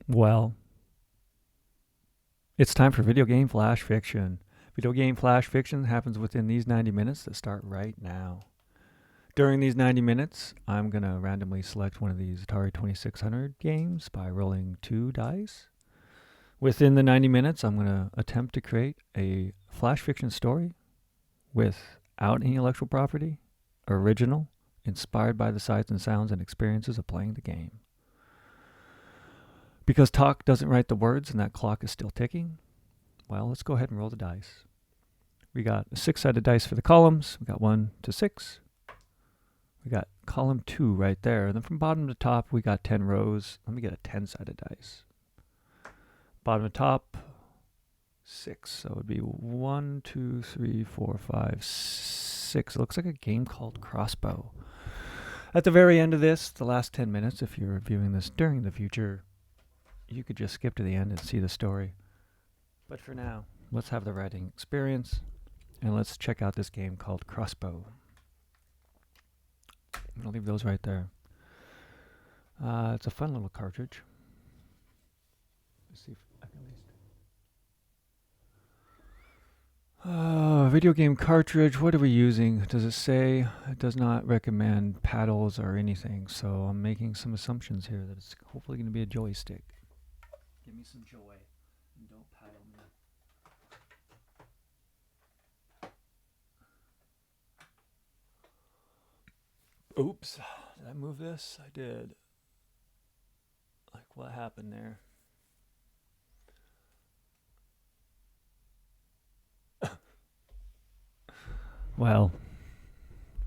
Well, it's time for video game flash fiction. Video game flash fiction happens within these 90 minutes that start right now. During these 90 minutes, I'm going to randomly select one of these Atari 2600 games by rolling 2 dice. Within the 90 minutes, I'm going to attempt to create a flash fiction story without any intellectual property, original, inspired by the sights and sounds and experiences of playing the game. Because talk doesn't write the words and that clock is still ticking, well, let's go ahead and roll the dice. We got a 6-sided dice for the columns. We got 1 to 6. We got column 2 right there. And then from bottom to top, we got 10 rows. Let me get a 10-sided dice. Bottom to top, 6. So it would be 1, 2, 3, 4, 5, 6. It looks like a game called Crossbow. At the very end of this, the last 10 minutes, if you're viewing this during the future, you could just skip to the end and see the story. But for now, let's have the writing experience, and let's check out this game called Crossbow. I'm going to leave those right there. It's a fun little cartridge. Let's see if I can at least... video game cartridge, what are we using? Does it say? It does not recommend paddles or anything, so I'm making some assumptions here that it's hopefully going to be a joystick. Give me some joy and don't paddle me. Oops, did I move this? I did. Like, what happened there? Well,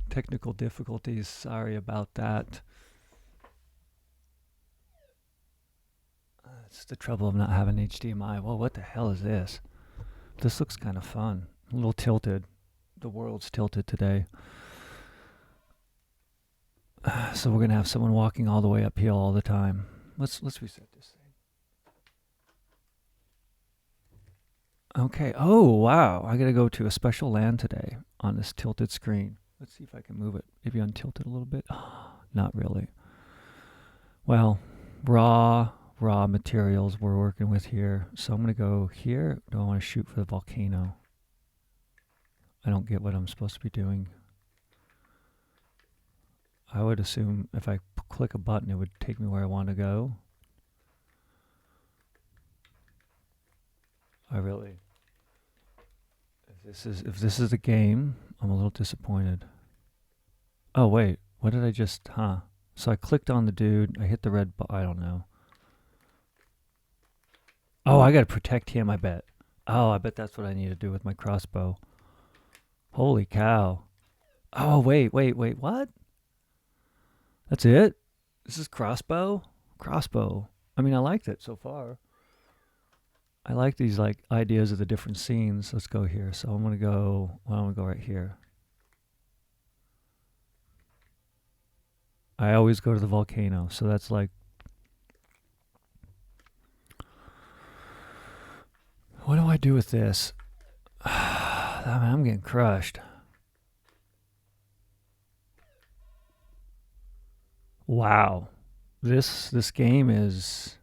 technical difficulties, sorry about that. It's the trouble of not having HDMI. Well, what the hell is this? This looks kind of fun. A little tilted. The world's tilted today. So we're going to have someone walking all the way uphill all the time. Let's reset this thing. Okay. Oh, wow. I got to go to a special land today on this tilted screen. Let's see if I can move it. Maybe untilt it a little bit. Not really. Well, raw materials we're working with here. So I'm going to go here. Do I want to shoot for the volcano? I don't get what I'm supposed to be doing. I would assume if I click a button, it would take me where I want to go. If this is a game, I'm a little disappointed. Oh wait, what did I just, So I clicked on the dude, I hit the red button, I don't know. Oh, I gotta protect him, I bet. Oh, I bet that's what I need to do with my crossbow. Holy cow. Oh, wait, what? That's it? This is Crossbow? Crossbow. I mean, I liked it so far. I like these like ideas of the different scenes. Let's go here. So I'm gonna go right here. I always go to the volcano, so that's like, what do I do with this? I'm getting crushed. Wow. This game is...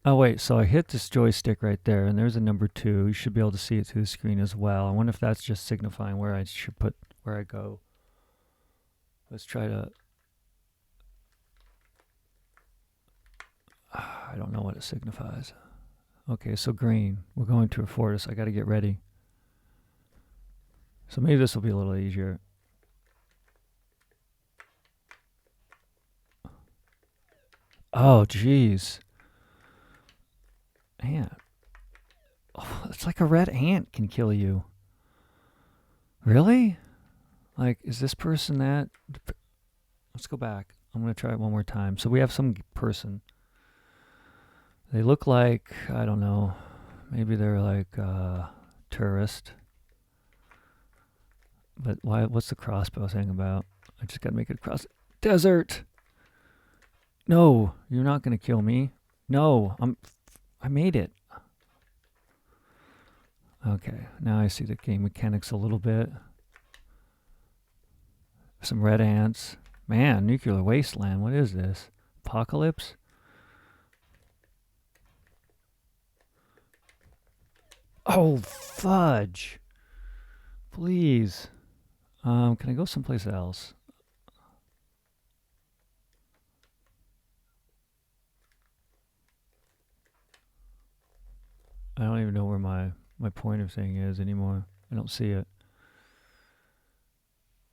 Oh wait, so I hit this joystick right there, and there's a number 2. You should be able to see it through the screen as well. I wonder if that's just signifying where I should put where I go. Let's try to... I don't know what it signifies. Okay, so green. We're going to a fortress. I got to get ready. So maybe this will be a little easier. Oh, jeez. Ant. Oh, it's like a red ant can kill you. Really? Like, is this person that... Let's go back. I'm going to try it one more time. So we have some person. They look like, I don't know, maybe they're like a tourist. But what's the crossbow thing about? I just got to make it across desert. No, you're not going to kill me. No, I made it. Okay, now I see the game mechanics a little bit. Some red ants. Man, nuclear wasteland. What is this? Apocalypse? Oh, fudge. Please. Can I go someplace else? I don't even know where my pointer thing is anymore. I don't see it.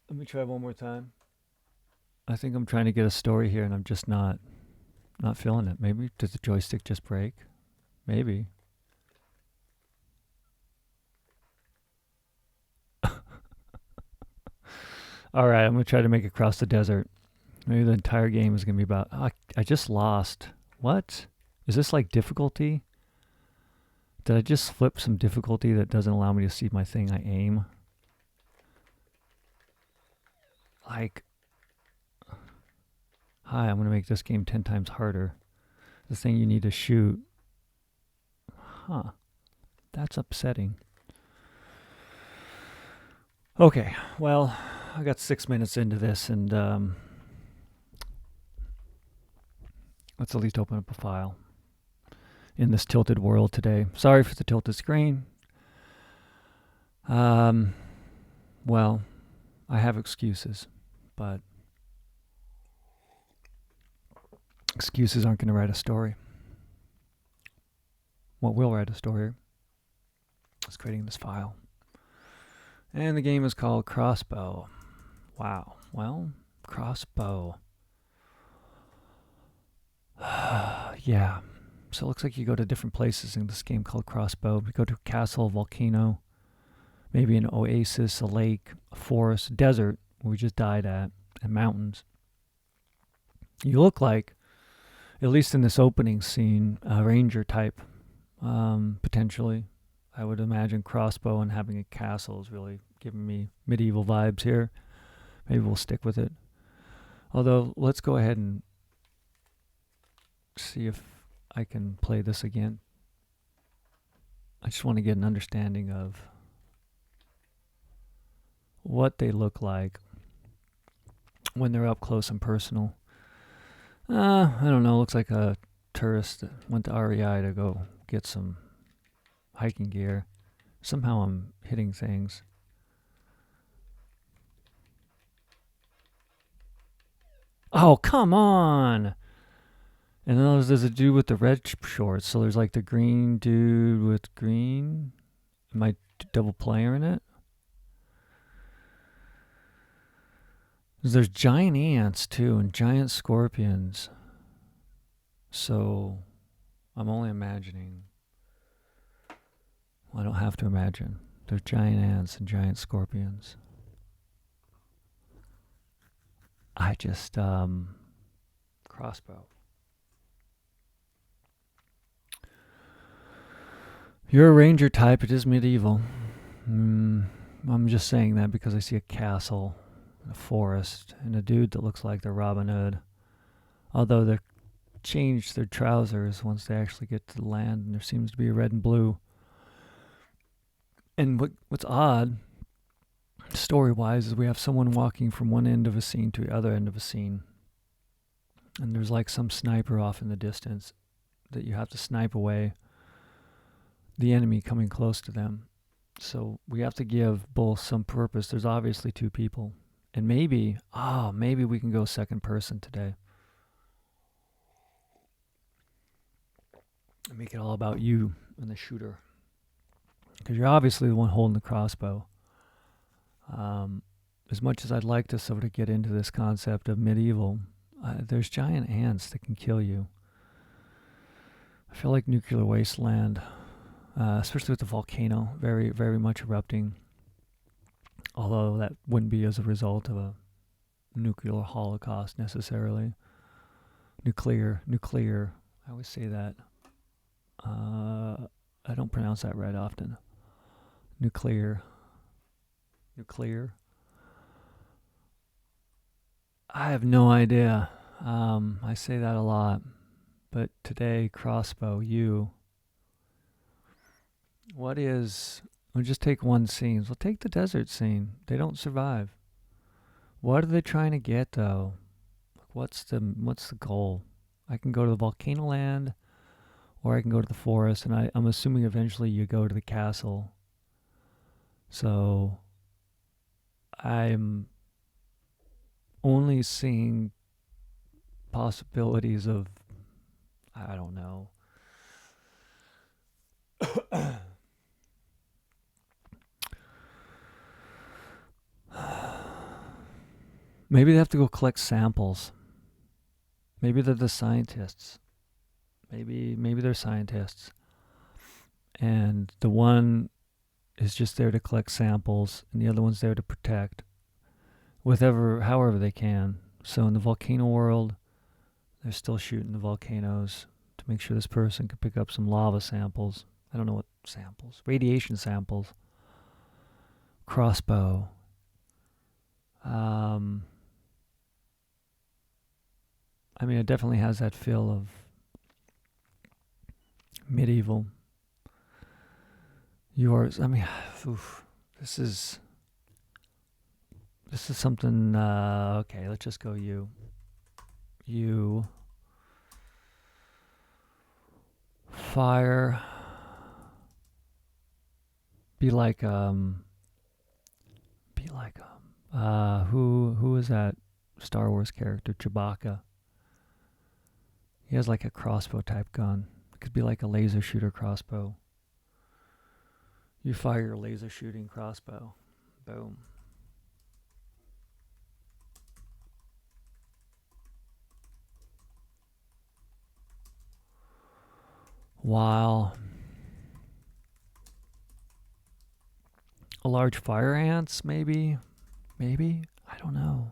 Let me try one more time. I think I'm trying to get a story here and I'm just not feeling it. Maybe does the joystick just break? Maybe. All right, I'm going to try to make it across the desert. Maybe the entire game is going to be about I just lost. What? Is this like difficulty? Did I just flip some difficulty that doesn't allow me to see my thing I aim? Like, hi, I'm going to make this game 10 times harder. The thing you need to shoot. Huh. That's upsetting. Okay, well, I got 6 minutes into this, and let's at least open up a file in this tilted world today. Sorry for the tilted screen. Well, I have excuses, but excuses aren't going to write a story. What will write a story is creating this file. And the game is called Crossbow. Wow. Well, Crossbow. Yeah. So it looks like you go to different places in this game called Crossbow. You go to a castle, a volcano, maybe an oasis, a lake, a forest, a desert where we just died at, and mountains. You look like, at least in this opening scene, a ranger type, potentially. I would imagine Crossbow and having a castle is really giving me medieval vibes here. Maybe we'll stick with it. Although, let's go ahead and see if I can play this again. I just want to get an understanding of what they look like when they're up close and personal. I don't know. Looks like a tourist that went to REI to go get some hiking gear. Somehow I'm hitting things. Oh, come on! And then there's a dude with the red shorts. So there's like the green dude with green. Am I double player in it? There's giant ants too and giant scorpions. So I'm only imagining. Well, I don't have to imagine. There's giant ants and giant scorpions. I just, Crossbow. You're a ranger type. It is medieval. I'm just saying that because I see a castle, a forest, and a dude that looks like the Robin Hood. Although they changed their trousers once they actually get to the land, and there seems to be red and blue. And what's odd, story-wise, is we have someone walking from one end of a scene to the other end of a scene. And there's like some sniper off in the distance that you have to snipe away the enemy coming close to them. So we have to give both some purpose. There's obviously two people. And maybe we can go second person today. And make it all about you and the shooter. Because you're obviously the one holding the crossbow. As much as I'd like to sort of get into this concept of medieval, there's giant ants that can kill you. I feel like nuclear wasteland, especially with the volcano, very, very much erupting. Although that wouldn't be as a result of a nuclear holocaust necessarily. Nuclear. I always say that. I don't pronounce that right often. Nuclear. I have no idea. I say that a lot. But today, Crossbow, what is... We'll just take one scene. We'll take the desert scene. They don't survive. What are they trying to get, though? What's the goal? I can go to the volcano land, or I can go to the forest, and I'm assuming eventually you go to the castle. So I'm only seeing possibilities of, I don't know. Maybe they have to go collect samples. Maybe they're the scientists. Maybe they're scientists. And the one is just there to collect samples, and the other one's there to protect, however they can. So in the volcano world, they're still shooting the volcanoes to make sure this person can pick up some lava samples. I don't know what samples. Radiation samples. Crossbow. I mean, it definitely has that feel of medieval. Yours, I mean, oof, this is something. Okay, let's just go you. You. Fire. Be like who is that Star Wars character? Chewbacca. He has like a crossbow type gun. It could be like a laser shooter crossbow. You fire your laser shooting crossbow. Boom. While a large fire ants, maybe, I don't know.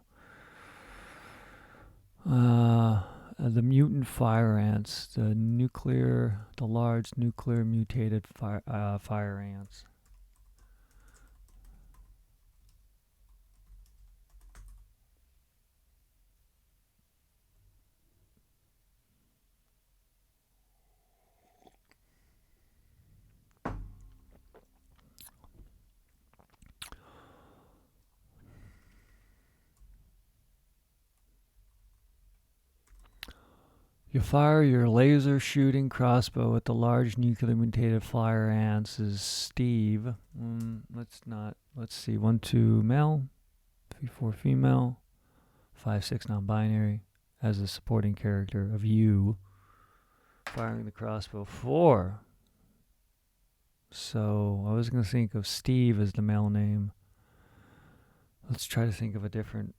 The mutant fire ants, the large nuclear mutated fire ants. You fire your laser shooting crossbow at the large nuclear mutated fire ants. Is Steve. Let's see. 1, 2 male, 3, 4 female, 5, 6 non-binary as a supporting character of you firing the crossbow. 4. So I was going to think of Steve as the male name. Let's try to think of a different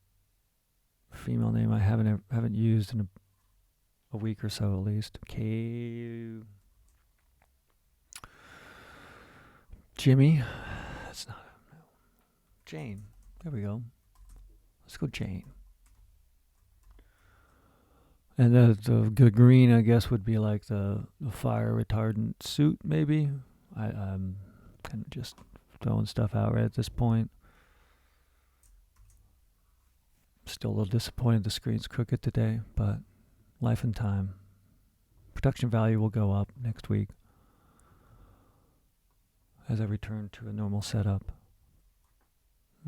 female name I haven't used in a week or so at least. Jimmy. That's not no. Jane. There we go. Let's go Jane. And the green, I guess, would be like the fire retardant suit, maybe. I'm kind of just throwing stuff out right at this point. Still a little disappointed the screen's crooked today, but life and time. Production value will go up next week as I return to a normal setup.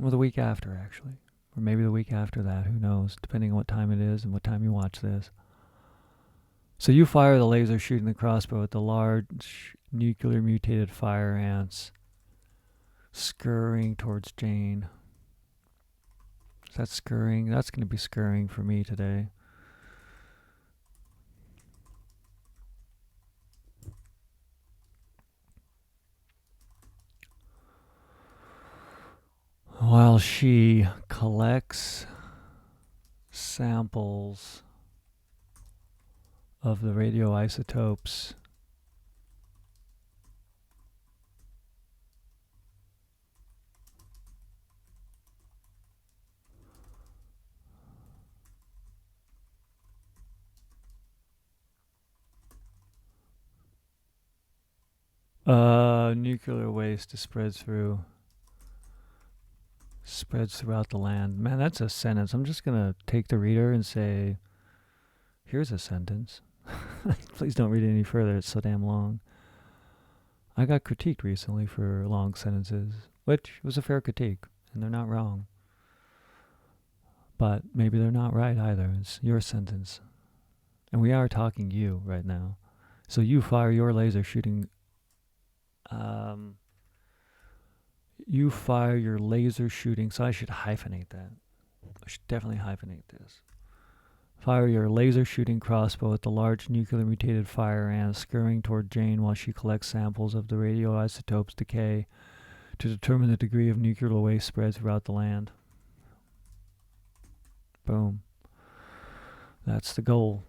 Or the week after, actually. Or maybe the week after that, who knows, depending on what time it is and what time you watch this. So you fire the laser shooting the crossbow at the large nuclear mutated fire ants scurrying towards Jane. Is that scurrying? That's going to be scurrying for me today. While she collects samples of the radioisotopes nuclear waste spreads throughout the land. Man, that's a sentence. I'm just going to take the reader and say, here's a sentence. Please don't read it any further. It's so damn long. I got critiqued recently for long sentences, which was a fair critique, and they're not wrong. But maybe they're not right either. It's your sentence. And we are talking you right now. So you fire your laser shooting. Um, you fire your laser shooting. So I should hyphenate that. I should definitely hyphenate this. Fire your laser shooting crossbow at the large nuclear mutated fire ant scurrying toward Jane while she collects samples of the radioisotope's decay to determine the degree of nuclear waste spread throughout the land. Boom. That's the goal.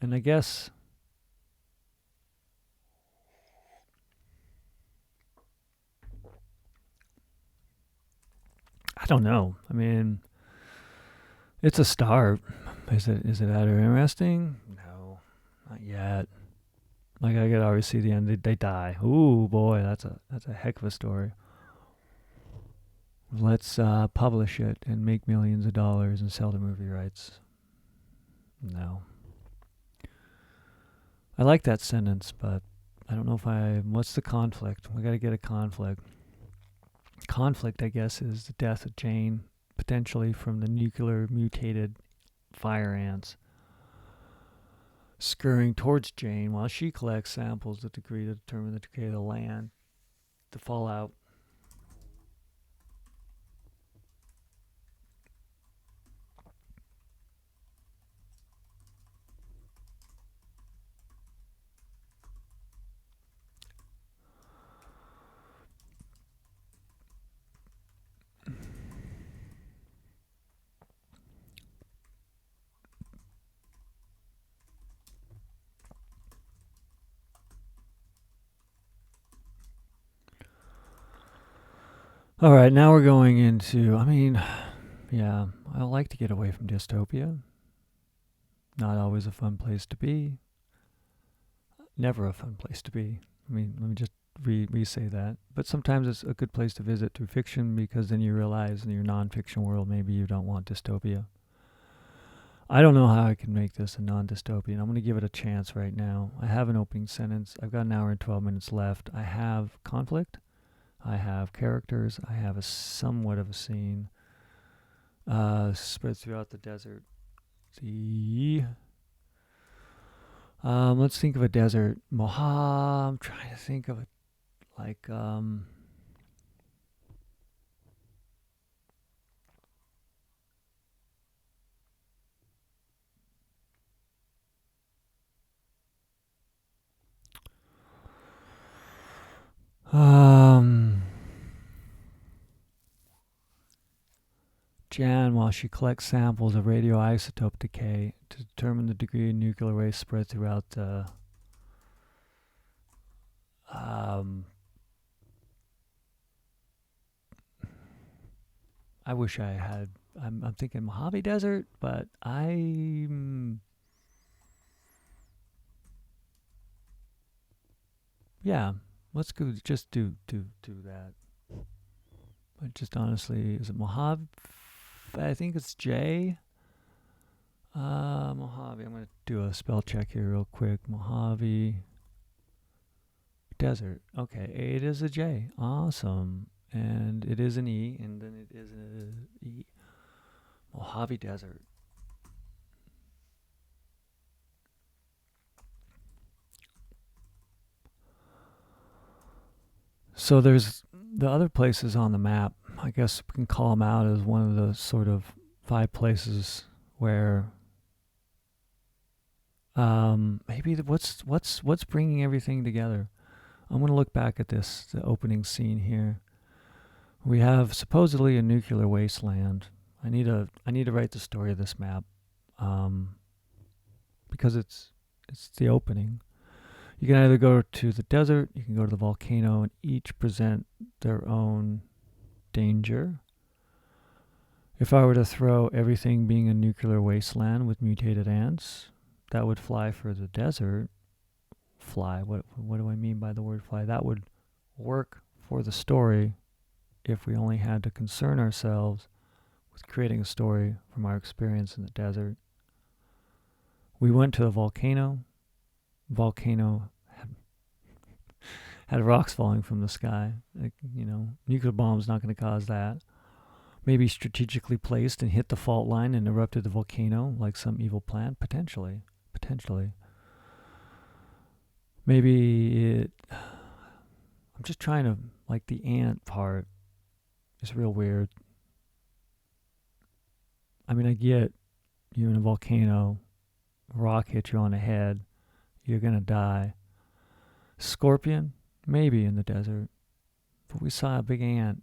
And I guess I don't know. I mean, it's a start. Is it that interesting? No, not yet. Like I could already see the end. They die. Ooh boy, that's a heck of a story. Let's publish it and make millions of dollars and sell the movie rights. No. I like that sentence, but I don't know if what's the conflict? We got to get a conflict. Conflict, I guess, is the death of Jane, potentially from the nuclear mutated fire ants scurrying towards Jane while she collects samples of the degree to determine the decay of the land, the fallout. All right, now we're going into, yeah, I like to get away from dystopia. Not always a fun place to be. Never a fun place to be. Let me just re-say that. But sometimes it's a good place to visit through fiction because then you realize in your nonfiction world maybe you don't want dystopia. I don't know how I can make this a non-dystopian. I'm going to give it a chance right now. I have an opening sentence. I've got an hour and 12 minutes left. I have conflict. I have characters. I have a somewhat of a scene spread throughout the desert. Let's think of a desert. I'm trying to think of it like Jan, while she collects samples of radioisotope decay to determine the degree of nuclear waste spread throughout the I wish I had. I'm thinking Mojave Desert, but yeah. Let's go. Just do that. But just honestly, is it Mojave? I think it's J. Mojave. I'm gonna do a spell check here real quick. Mojave Desert. Okay, it is a J. Awesome. And it is an E, and then it is an E. Mojave Desert. So there's the other places on the map. I guess we can call them out as one of the sort of 5 places where maybe what's bringing everything together. I'm going to look back at the opening scene here. We have supposedly a nuclear wasteland. I need to write the story of this map, because it's the opening. You can either go to the desert, you can go to the volcano, and each present their own danger. If I were to throw everything being a nuclear wasteland with mutated ants, that would fly for the desert. Fly. What do I mean by the word fly? That would work for the story if we only had to concern ourselves with creating a story from our experience in the desert. We went to the volcano. Volcano had rocks falling from the sky. Like, nuclear bomb's not going to cause that. Maybe strategically placed and hit the fault line and erupted the volcano like some evil plant. Potentially. Maybe it... I'm just trying to... Like, the ant part is real weird. I mean, I get you're in a volcano, a rock hits you on the head, you're going to die. Scorpion? Maybe in the desert. But we saw a big ant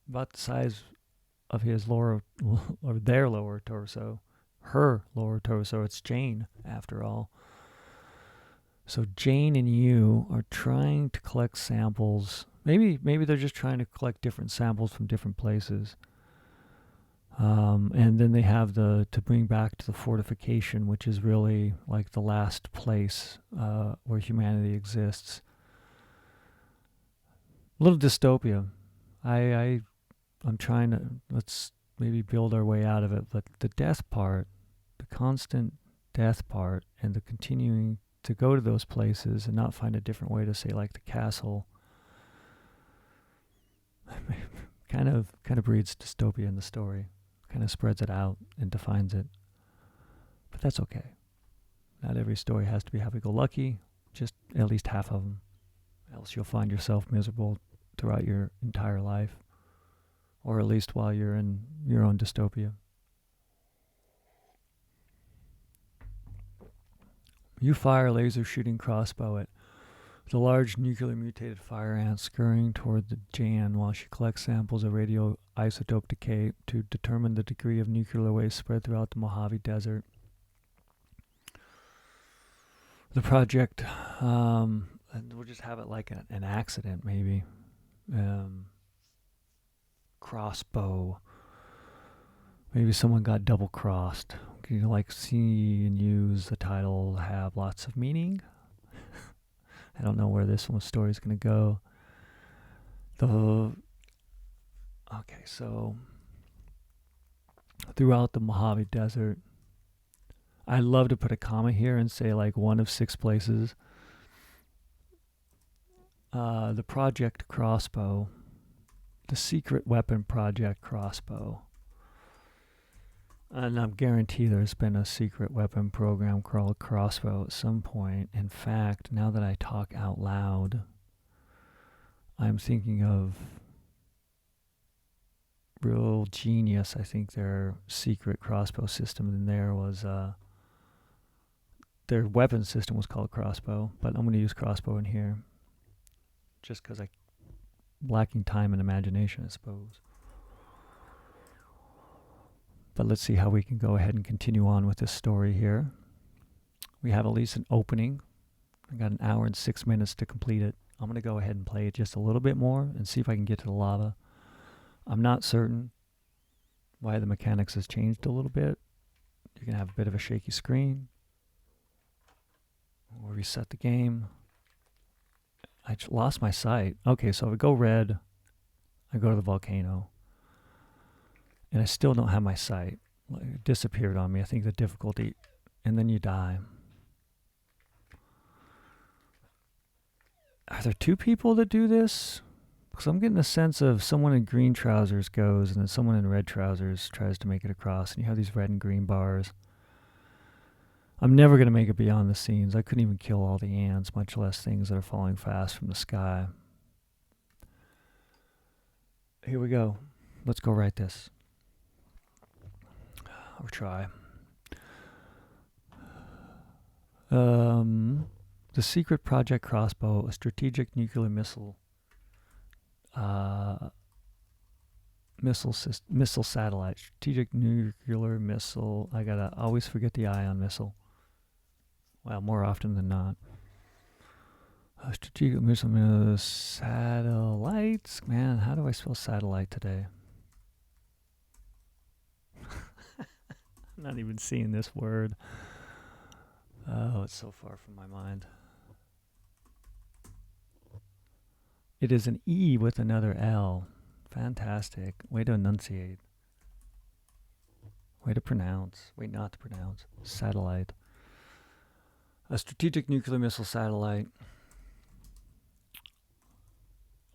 about the size of his lower, or their lower torso. Her lower torso. It's Jane, after all. So Jane and you are trying to collect samples. Maybe they're just trying to collect different samples from different places. And then they have to bring back to the fortification, which is really like the last place where humanity exists. A little dystopia. I'm trying to, let's maybe build our way out of it, but the death part, the constant death part, and the continuing to go to those places and not find a different way to say, like, the castle, kind of breeds dystopia in the story. Kind of spreads it out and defines it. But that's okay. Not every story has to be happy-go-lucky, just at least half of them. Else you'll find yourself miserable throughout your entire life, or at least while you're in your own dystopia. You fire a laser shooting crossbow at the large nuclear mutated fire ant scurrying toward the Jan while she collects samples of radioisotope decay to determine the degree of nuclear waste spread throughout the Mojave Desert. The project, and we'll just have it like an accident, maybe. Crossbow. Maybe someone got double-crossed. Can you see and use the title have lots of meaning? I don't know where this story is going to go. Okay, so throughout the Mojave Desert, I'd love to put a comma here and say one of 6 places. The Project Crossbow, the secret weapon Project Crossbow. And I guarantee there's been a secret weapon program called Crossbow at some point. In fact, now that I talk out loud, I'm thinking of real genius. I think their secret crossbow system in there was, their weapon system was called Crossbow, but I'm going to use Crossbow in here just because I'm lacking time and imagination, I suppose. But let's see how we can go ahead and continue on with this story here. We have at least an opening. I got an hour and 6 minutes to complete it. I'm going to go ahead and play it just a little bit more and see if I can get to the lava. I'm not certain why the mechanics has changed a little bit. You're going to have a bit of a shaky screen. We'll reset the game. I lost my sight. Okay, so if I go red, I go to the volcano. And I still don't have my sight. It disappeared on me. I think the difficulty, and then you die. Are there 2 people that do this? Because I'm getting a sense of someone in green trousers goes, and then someone in red trousers tries to make it across, and you have these red and green bars. I'm never going to make it beyond the scenes. I couldn't even kill all the ants, much less things that are falling fast from the sky. Here we go. Let's go write this. Or try. The secret Project Crossbow, a strategic nuclear missile satellite. Strategic nuclear missile. I gotta always forget the I on missile. Well, more often than not. Strategic missile satellites. Man, how do I spell satellite today? I'm not even seeing this word. Oh, it's so far from my mind. It is an E with another L. Fantastic. Way to enunciate. Way to pronounce. Way not to pronounce. Satellite. A strategic nuclear missile satellite.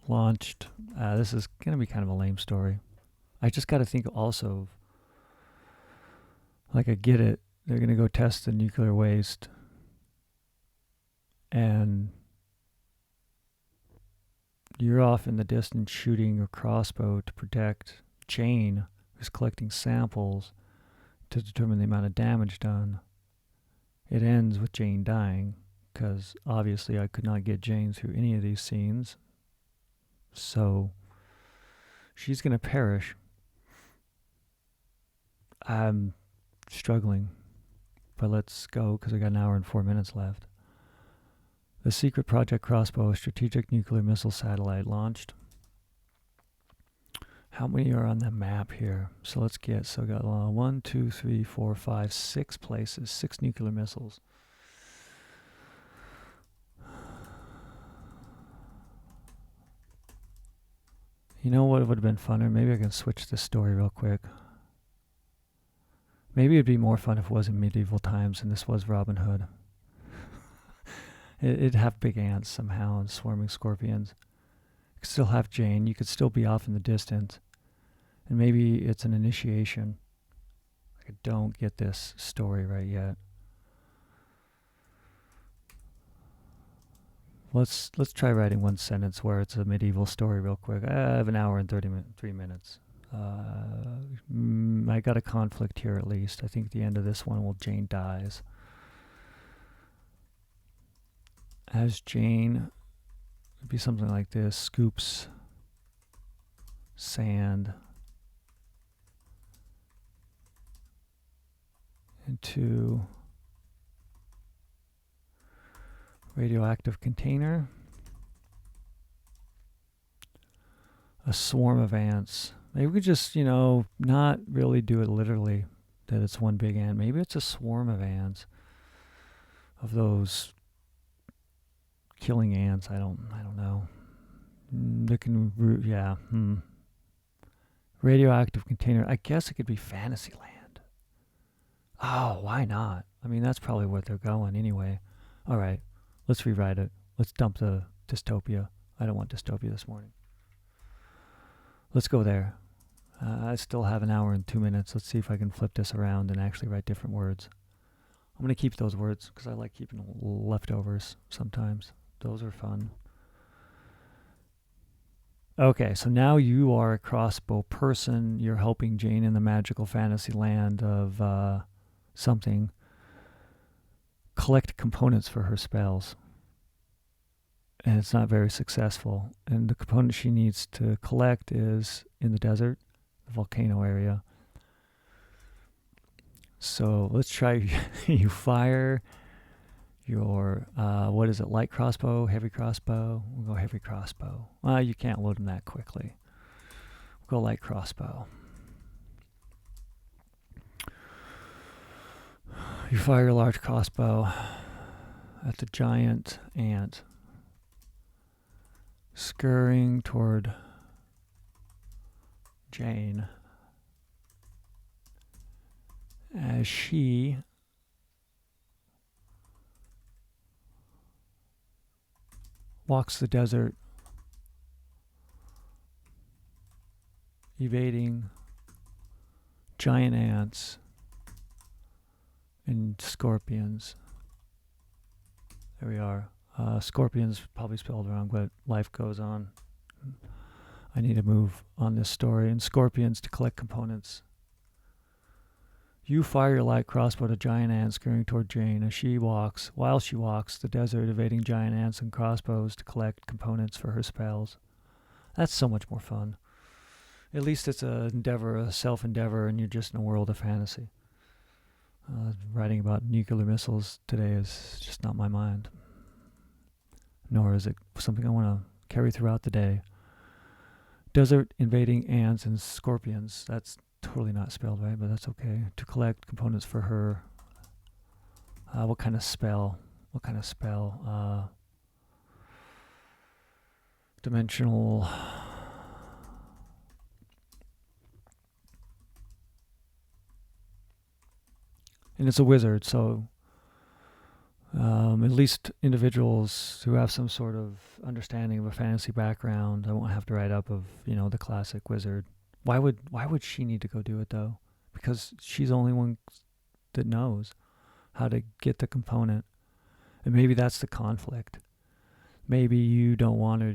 launched. This is going to be kind of a lame story. I just got to think also, like I get it, they're going to go test the nuclear waste, and you're off in the distance shooting your crossbow to protect Jane, who's collecting samples to determine the amount of damage done. It ends with Jane dying, because obviously I could not get Jane through any of these scenes. So she's going to perish. I'm struggling, but let's go because I got an hour and 4 minutes left. The secret Project Crossbow, a strategic nuclear missile satellite, launched. How many are on the map here? So let's get, so I got 1, 2, 3, 4, 5, 6 places, 6 nuclear missiles. You know what would have been funner? Maybe I can switch this story real quick. Maybe it'd be more fun if it was in medieval times and this was Robin Hood. It'd have big ants somehow and swarming scorpions. You could still have Jane. You could still be off in the distance. And maybe it's an initiation. I don't get this story right yet. Let's try writing one sentence where it's a medieval story real quick. I have an hour and 3 minutes. I got a conflict here at least. I think the end of this one will Jane dies. As Jane, it'd be something like this, scoops sand into radioactive container. A swarm of ants. Maybe we just, not really do it literally, that it's one big ant. Maybe it's a swarm of ants, of those killing ants. I don't know. Radioactive container. I guess it could be Fantasyland. Oh, why not? I mean, that's probably where they're going anyway. All right, let's rewrite it. Let's dump the dystopia. I don't want dystopia this morning. Let's go there. I still have an hour and 2 minutes. Let's see if I can flip this around and actually write different words. I'm going to keep those words because I like keeping leftovers sometimes. Those are fun. Okay, so now you are a crossbow person. You're helping Jane in the magical fantasy land of something collect components for her spells. And it's not very successful. And the component she needs to collect is in the desert, the volcano area. So let's try. You fire your, light crossbow, heavy crossbow? We'll go heavy crossbow. You can't load them that quickly. We'll go light crossbow. You fire your large crossbow at the giant ant, scurrying toward Jane as she walks the desert, evading giant ants and scorpions. There we are. Scorpions probably spelled wrong, but life goes on. I need to move on this story. And scorpions to collect components. You fire your light crossbow at a giant ant scurrying toward Jane as she walks, the desert, evading giant ants and crossbows to collect components for her spells. That's so much more fun. At least it's a self-endeavor, and you're just in a world of fantasy. Writing about nuclear missiles today is just not my mind. Nor is it something I want to carry throughout the day. Desert invading ants and scorpions. That's totally not spelled right, but that's okay. To collect components for her. What kind of spell? Dimensional. And it's a wizard, so At least individuals who have some sort of understanding of a fantasy background. I won't have to write up of, the classic wizard. Why would she need to go do it though? Because she's the only one that knows how to get the component. And maybe that's the conflict. Maybe you don't want or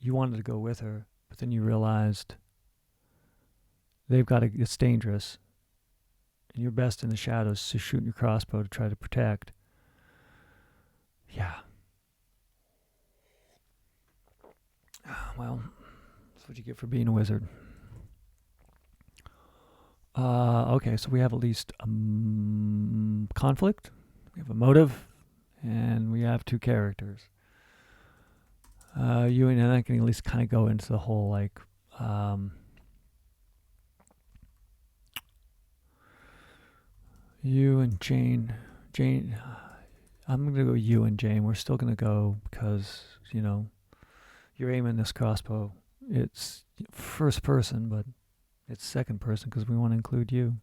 you wanted to go with her, but then you realized it's dangerous. And you're best in the shadows, so shooting your crossbow to try to protect. Yeah. Well, that's what you get for being a wizard. Okay, so we have at least a conflict, we have a motive, and we have two characters. You and I can at least kind of go into the whole you and Jane. I'm going to go you and Jane. We're still going to go because, you're aiming this crossbow. It's first person, but it's second person because we want to include you.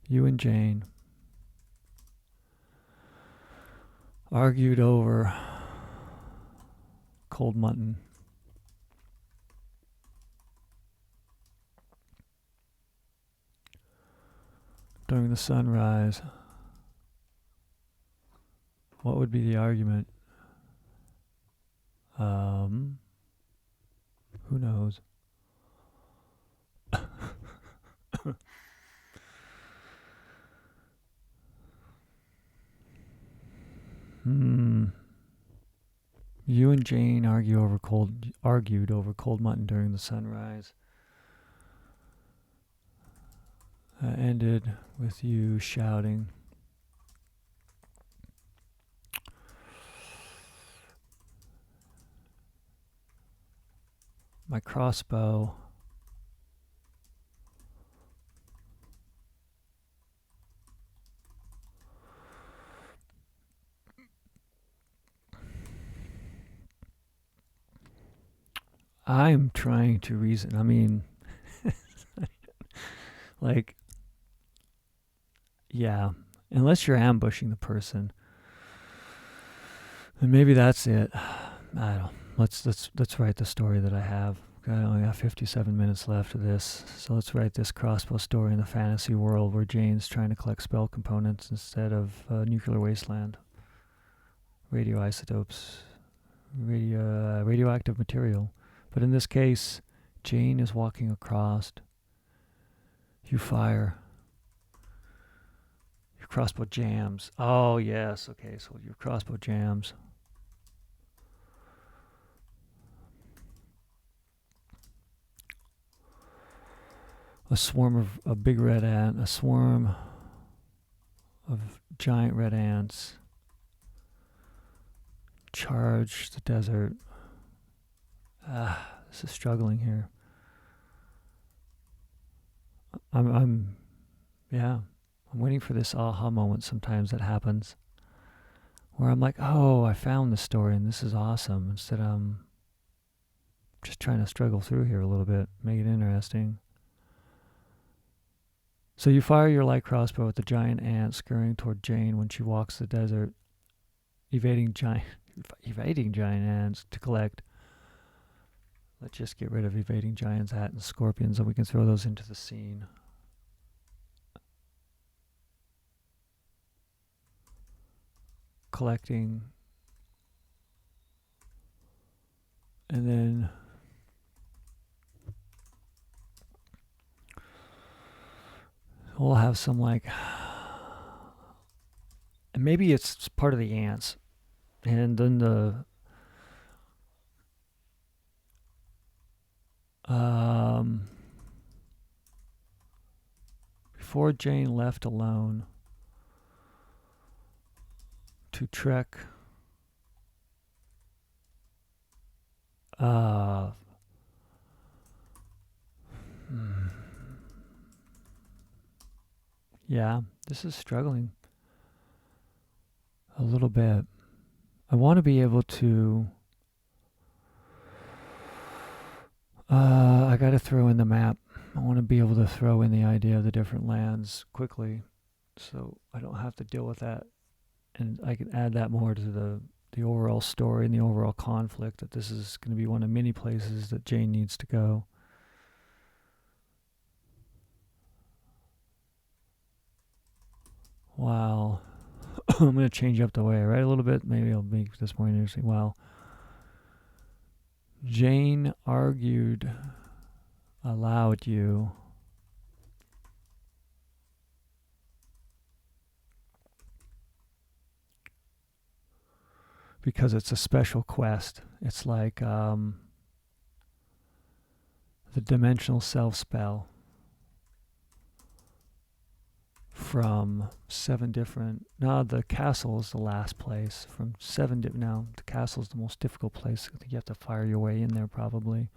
You and Jane argued over cold mutton. During the sunrise. What would be the argument? Who knows? You and Jane argued over cold mutton during the sunrise. Ended with you shouting. My crossbow I'm trying to reason. I mean, yeah, unless you're ambushing the person, and maybe that's it. I don't. Let's write the story that I have. I only got 57 minutes left of this, so let's write this crossbow story in the fantasy world where Jane's trying to collect spell components instead of nuclear wasteland, radioisotopes, radioactive material. But in this case, Jane is walking across. You fire. Your crossbow jams. Oh, yes. Okay, so your crossbow jams. A swarm of a big red ant, a swarm of giant red ants charge the desert. This is struggling here. I'm waiting for this aha moment sometimes that happens where I'm like, oh, I found the story and this is awesome. Instead, I'm just trying to struggle through here a little bit, make it interesting. So you fire your light crossbow at the giant ant scurrying toward Jane when she walks the desert, evading giant ants to collect. Let's just get rid of evading giants, ants, and scorpions, and we can throw those into the scene. Collecting. And then we'll have some and maybe it's part of the ants. And then before Jane left alone to trek yeah, this is struggling a little bit. I want to be able to I got to throw in the map. I want to be able to throw in the idea of the different lands quickly so I don't have to deal with that and I can add that more to the overall story and the overall conflict, that this is going to be one of many places that Jane needs to go. Wow. I'm going to change up the way I write a little bit. Maybe I'll make this more interesting. Wow. Jane argued allowed you because it's a special quest. It's like the dimensional self spell from 7 different. Now the castle is the last place from 7 different. Now the castle is the most difficult place. I think you have to fire your way in there probably.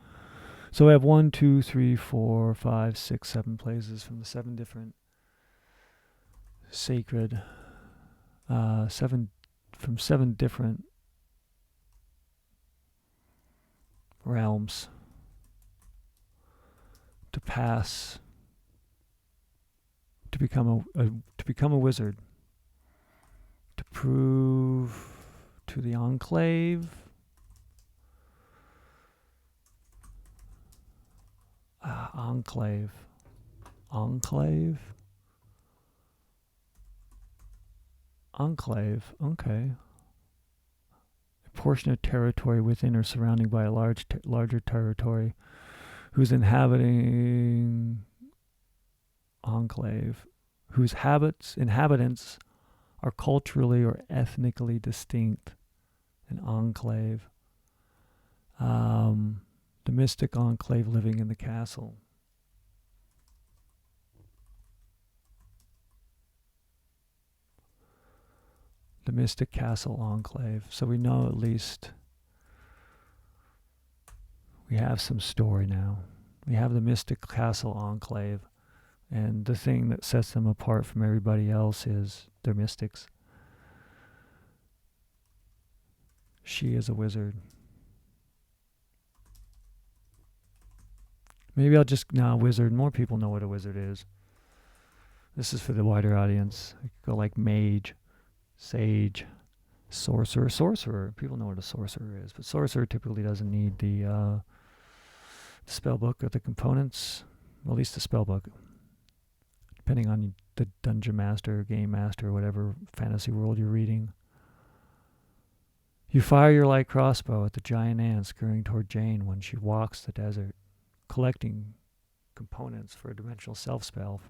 So I have 1, 2, 3, 4, 5, 6, 7 places from the 7 different sacred, 7 from 7 different realms to pass to become a wizard, to prove to the enclave enclave okay, a portion of territory within or surrounding by a larger territory whose inhabitants are culturally or ethnically distinct. An enclave. The mystic enclave living in the castle. The mystic castle enclave. So we know at least we have some story now. We have the mystic castle enclave. And the thing that sets them apart from everybody else is they're mystics. She is a wizard. Maybe I'll just, wizard. More people know what a wizard is. This is for the wider audience. I could go like mage, sage, sorcerer. Sorcerer. People know what a sorcerer is. But sorcerer typically doesn't need the spell book or the components. Well, at least the spell book. Depending on the dungeon master, game master, or whatever fantasy world you're reading. You fire your light crossbow at the giant ant scurrying toward Jane when she walks the desert, collecting components for a dimensional self spell.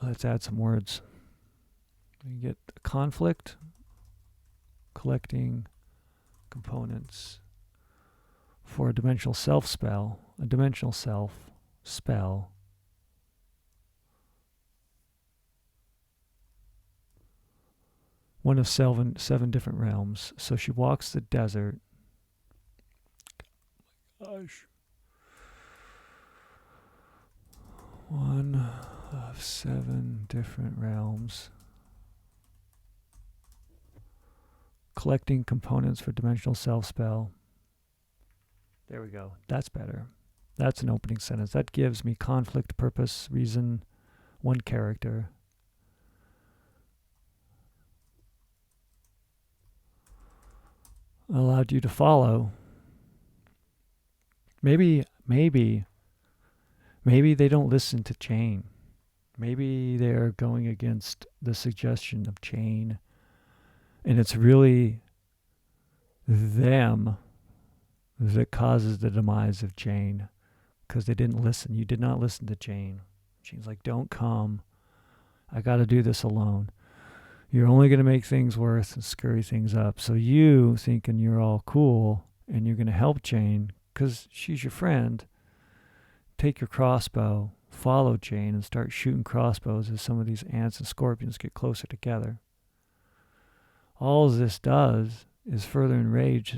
Let's add some words. You get conflict, collecting components for a dimensional self spell, one of 7 different realms. So she walks the desert. Gosh. One of 7 different realms. Collecting components for dimensional self spell. There we go. That's better. That's an opening sentence. That gives me conflict, purpose, reason, 1 character. Allowed you to follow. Maybe they don't listen to Jane. Maybe they're going against the suggestion of Jane, and it's really them that causes the demise of Jane, because they didn't listen. You did not listen to Jane. Jane's like, don't come. I got to do this alone. You're only going to make things worse and scurry things up. So you, thinking you're all cool and you're going to help Jane because she's your friend, take your crossbow, follow Jane, and start shooting crossbows as some of these ants and scorpions get closer together. All this does is further enrage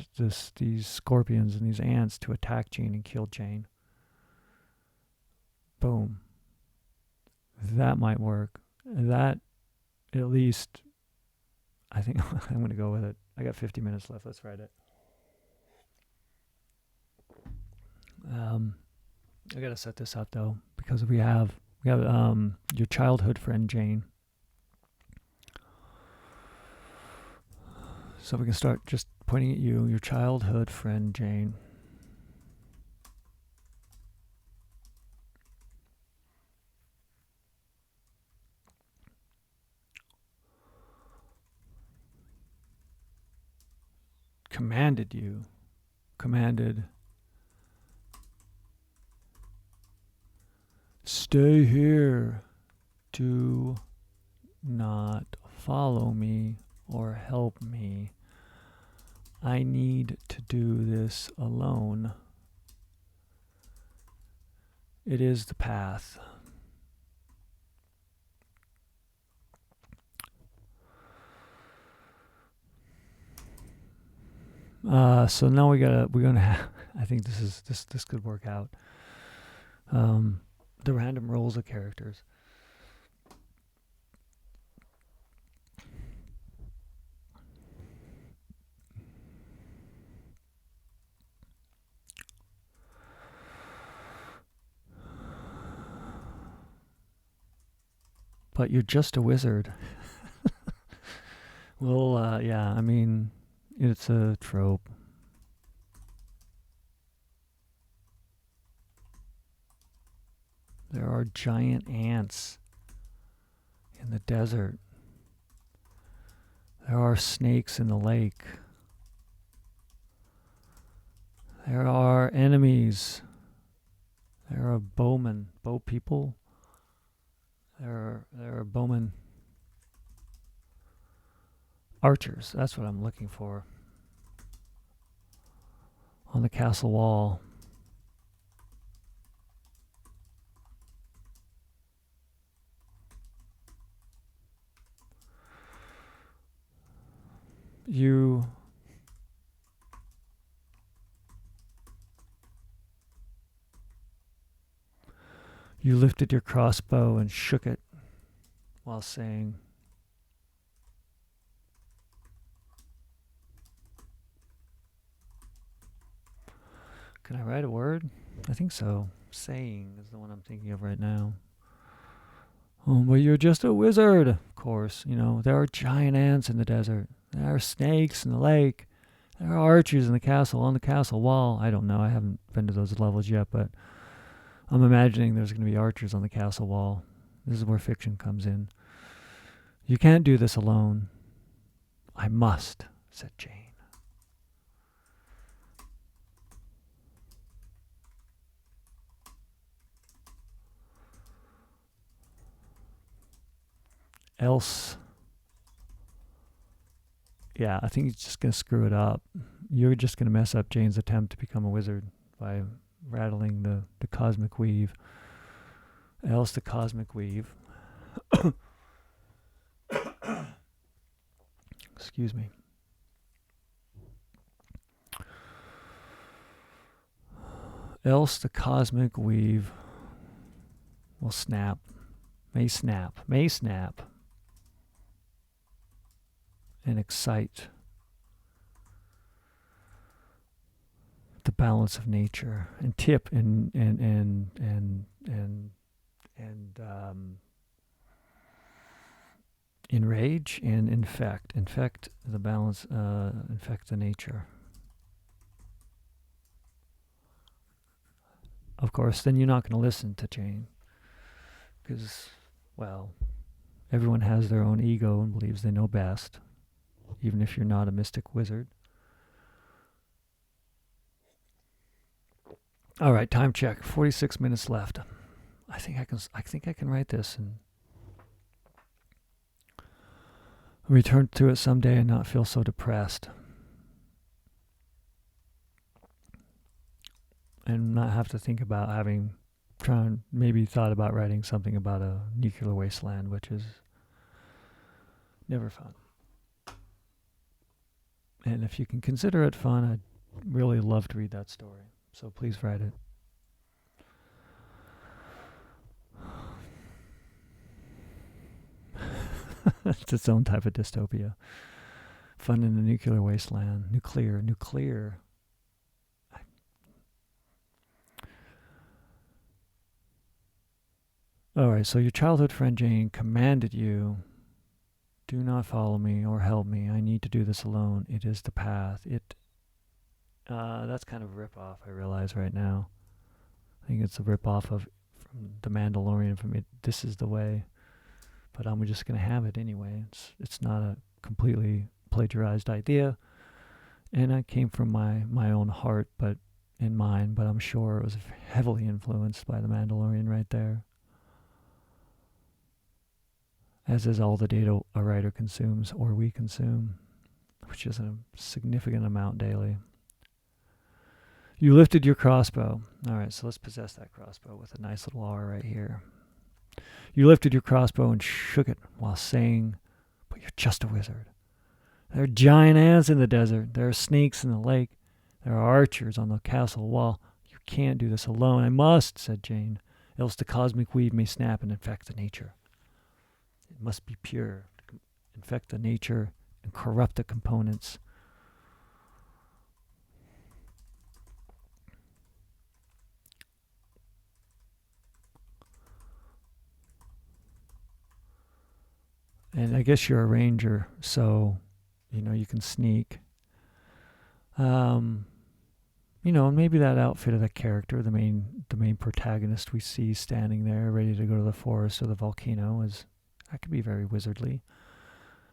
these scorpions and these ants to attack Jane and kill Jane. Boom. That might work. That, at least, I think I'm going to go with it. I got 50 minutes left. Let's write it. I got to set this up, though, because we have We have your childhood friend Jane. So we can start just pointing at you, your childhood friend Jane. Commanded, stay here, do not follow me or help me. I need to do this alone. It is the path. So now we're gonna have, I think this could work out. The random rolls of characters. But you're just a wizard. Well, yeah, I mean, it's a trope. There are giant ants in the desert. There are snakes in the lake. There are enemies. There are bowmen, bow people. There are bowmen. Archers, that's what I'm looking for. On the castle wall. You lifted your crossbow and shook it while saying, can I write a word? I think so. Saying is the one I'm thinking of right now. Oh, but you're just a wizard. Of course, there are giant ants in the desert. There are snakes in the lake. There are archers in the castle, on the castle wall. I don't know. I haven't been to those levels yet, but I'm imagining there's going to be archers on the castle wall. This is where fiction comes in. You can't do this alone. I must, said Jane. Else, yeah, I think he's just going to screw it up. You're just going to mess up Jane's attempt to become a wizard by rattling the cosmic weave. Else the cosmic weave. Excuse me. Else the cosmic weave will snap. May snap. And excite the balance of nature and tip and enrage and infect the balance, infect the nature. Of course, then you're not going to listen to Jane because, well, everyone has their own ego and believes they know best. Even if you're not a mystic wizard. All right, time check. 46 minutes left. I think I can write this and return to it someday and not feel so depressed. And not have to think about maybe thought about writing something about a nuclear wasteland, which is never fun. And if you can consider it fun, I'd really love to read that story. So please write it. It's its own type of dystopia. Fun in a nuclear wasteland. Nuclear. All right, so your childhood friend Jane commanded you, do not follow me or help me. I need to do this alone. It is the path. That's kind of a rip-off, I realize right now. I think it's a rip-off of from The Mandalorian from This Is the Way. But I'm just going to have it anyway. It's not a completely plagiarized idea. And it came from my own heart, but in mind, but I'm sure it was heavily influenced by The Mandalorian right there. As is all the data a writer consumes or we consume, which is a significant amount daily. You lifted your crossbow. All right, so let's possess that crossbow with a nice little R right here. You lifted your crossbow and shook it while saying, but you're just a wizard. There are giant ants in the desert. There are snakes in the lake. There are archers on the castle wall. You can't do this alone. I must, said Jane, else the cosmic weave may snap and infect the nature. It must be pure, infect the nature and corrupt the components. And I guess you're a ranger, so, you can sneak. Maybe that outfit of the character, the main protagonist we see standing there ready to go to the forest or the volcano, that could be very wizardly.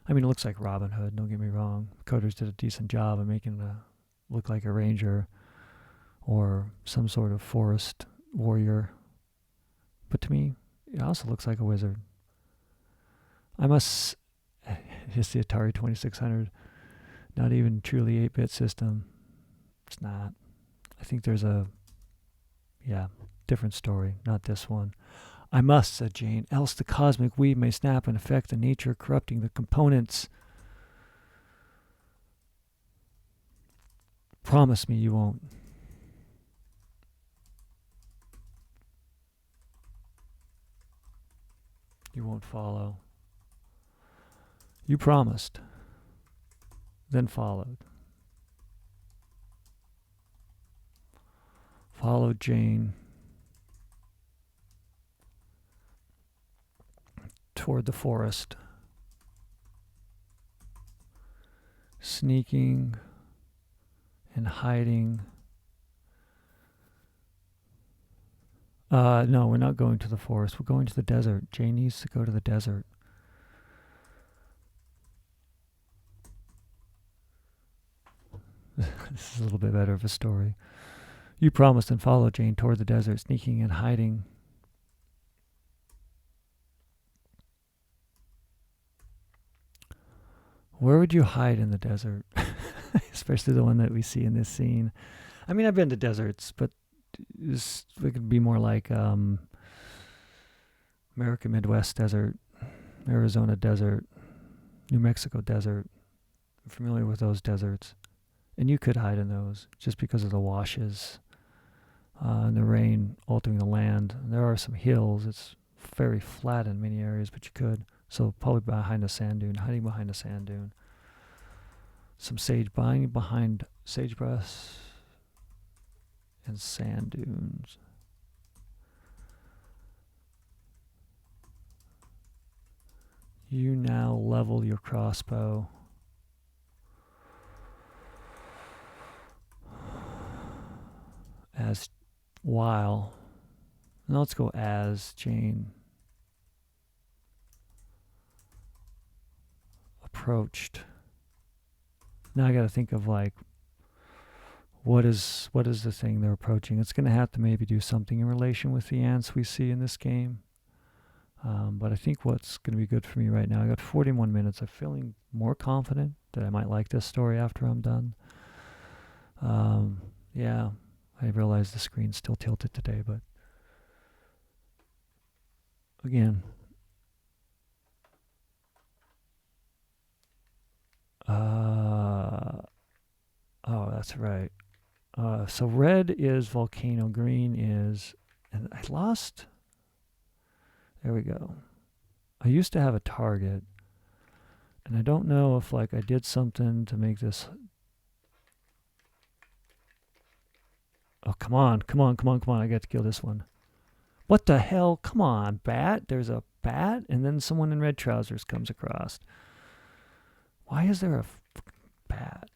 I mean, it looks like Robin Hood, don't get me wrong. Coders did a decent job of making it look like a ranger or some sort of forest warrior. But to me, it also looks like a wizard. It's the Atari 2600, not even truly 8-bit system. It's not. I think there's different story, not this one. I must, said Jane, else the cosmic weave may snap and affect the nature, corrupting the components. Promise me you won't. You won't follow. You promised, then followed. Followed Jane toward the forest, sneaking and hiding. No, we're not going to the forest. We're going to the desert. Jane needs to go to the desert. This is a little bit better of a story. You promised and followed Jane toward the desert, sneaking and hiding. Where would you hide in the desert? Especially the one that we see in this scene. I mean, I've been to deserts, but it could be more like American Midwest desert, Arizona desert, New Mexico desert. I'm familiar with those deserts. And you could hide in those just because of the washes and the rain altering the land. And there are some hills. It's very flat in many areas, but you could. So probably behind a sand dune, hiding behind a sand dune. Some behind sagebrush and sand dunes. You now level your crossbow. Now let's go as Jane approached. Now I got to think of what is the thing they're approaching. It's going to have to maybe do something in relation with the ants we see in this game. But I think what's going to be good for me right now, I got 41 minutes. I'm feeling more confident that I might like this story after I'm done. Yeah, I realize the screen's still tilted today, but again, that's right. So red is volcano, green is, and I lost. There we go. I used to have a target, and I don't know if I did something to make this. Oh, come on. I got to kill this one. What the hell? Come on, bat. There's a bat, and then someone in red trousers comes across. Why is there a bat?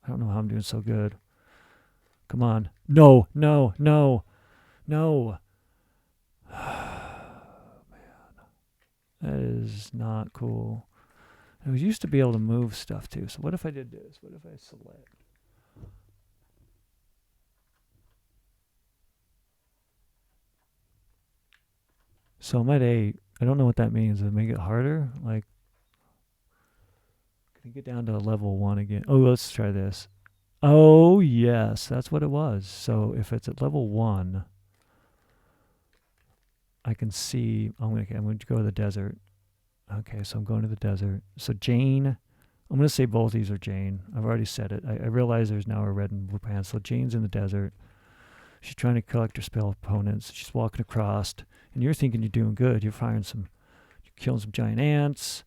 I don't know how I'm doing so good. Come on. No, no, no, no. That is not cool. I was used to be able to move stuff too. So what if I did this? What if I select? So I'm at 8. I don't know what that means. Does it make it harder? Like, can I get down to level 1 again? Oh, let's try this. Oh, yes. That's what it was. So if it's at level 1, I can see. I'm going to go to the desert. Okay, so I'm going to the desert. So Jane, I'm going to say both these are Jane. I've already said it. I realize there's now a red and blue pants. So Jane's in the desert. She's trying to collect her spell opponents. She's walking across, and you're thinking you're doing good. You're killing some giant ants,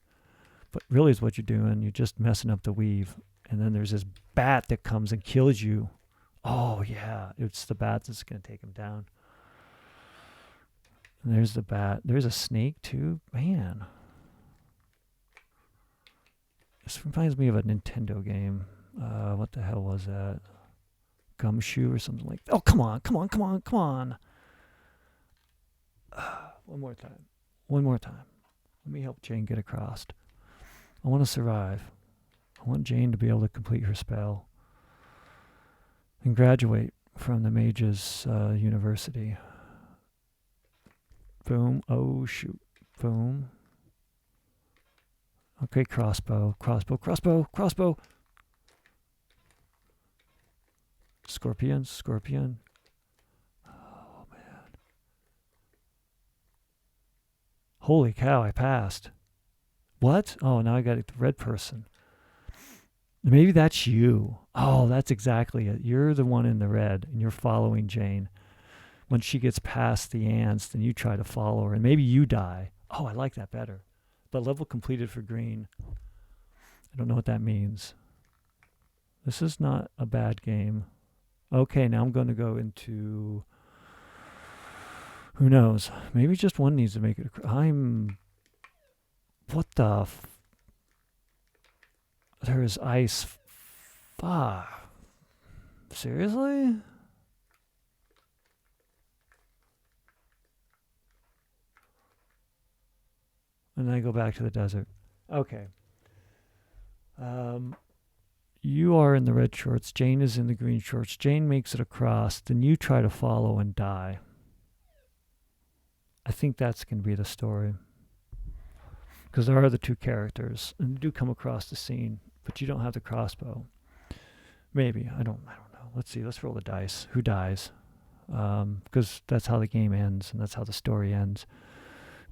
but really is what you're doing. You're just messing up the weave. And then there's this bat that comes and kills you. Oh yeah, it's the bat that's going to take him down. And there's the bat. There's a snake too. Man. This reminds me of a Nintendo game. What the hell was that? Gumshoe or something like that. Oh, come on. One more time. Let me help Jane get across. I want to survive. I want Jane to be able to complete her spell and graduate from the Mages University. Boom. Oh, shoot. Boom. Okay, crossbow. Scorpion. Oh, man. Holy cow, I passed. What? Oh, now I got the red person. Maybe that's you. Oh, that's exactly it. You're the one in the red, and you're following Jane. When she gets past the ants, then you try to follow her, and maybe you die. Oh, I like that better. But level completed for green. I don't know what that means. This is not a bad game. Okay, now I'm going to go into... Who knows? Maybe just one needs to make it... What the... There is ice... Seriously? And then I go back to the desert. Okay. You are in the red shorts. Jane is in the green shorts. Jane makes it across. Then you try to follow and die. I think that's going to be the story. Because there are the two characters. And you do come across the scene. But you don't have the crossbow. Maybe. I don't know. Let's see. Let's roll the dice. Who dies? Because that's how the game ends. And that's how the story ends.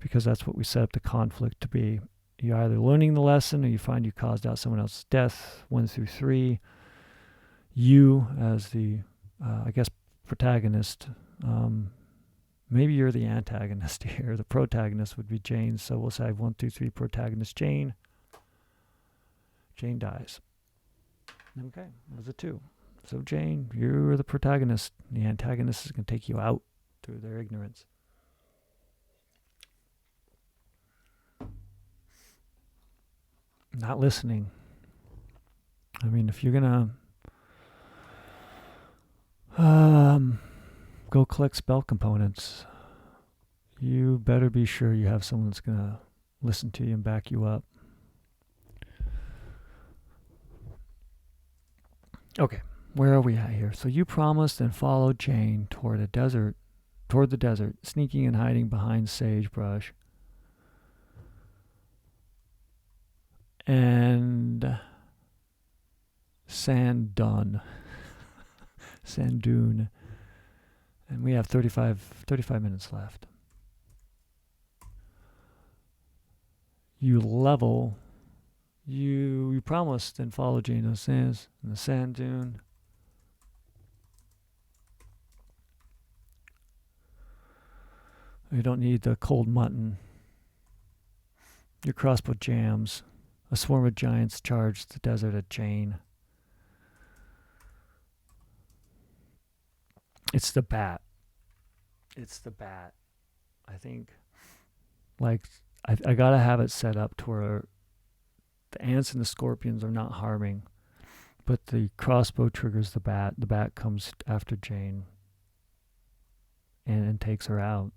Because that's what we set up the conflict to be. You're either learning the lesson or you find you caused out someone else's death. 1 through 3. You, as the, protagonist, maybe you're the antagonist here. The protagonist would be Jane. So we'll say 1 through 3 protagonist Jane. Jane dies. Okay, that was a 2. So Jane, you're the protagonist. The antagonist is going to take you out through their ignorance. Not listening. I mean, if you're going to go collect spell components, you better be sure you have someone that's going to listen to you and back you up. Okay, where are we at here? So you promised and followed Jane toward the desert, sneaking and hiding behind sagebrush. And sand dune. And we have 35 minutes left. You level. You promised and followed Jane in the sand dune. You don't need the cold mutton. Your crossbow jams. A swarm of giants charged the desert at Jane. It's the bat. It's the bat. I think, like, I gotta have it set up to where the ants and the scorpions are not harming, but the crossbow triggers the bat. The bat comes after Jane and takes her out.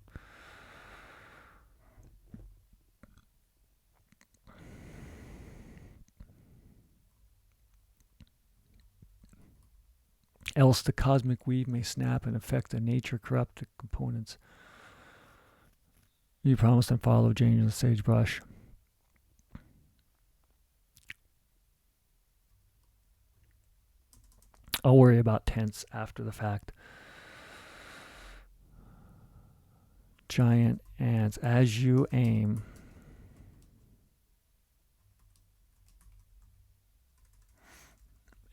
Else the cosmic weave may snap and affect the nature corrupted components. You promised and follow Jane in the sagebrush. I'll worry about tents after the fact. Giant ants. As you aim,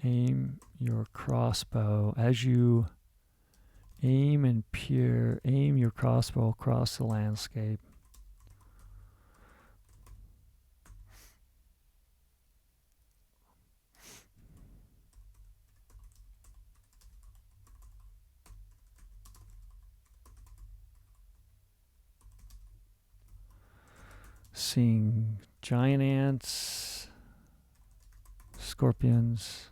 aim your crossbow. As you aim and peer, aim your crossbow across the landscape. Seeing giant ants, scorpions.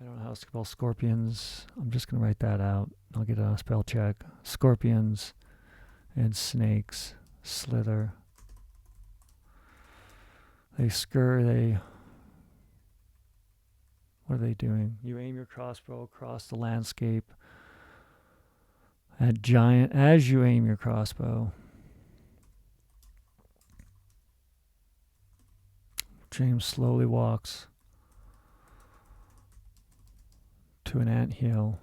I don't know how to spell scorpions. I'm just going to write that out. I'll get a spell check. Scorpions and snakes slither. They scurry. What are they doing? You aim your crossbow across the landscape. As you aim your crossbow, James slowly walks to an anthill.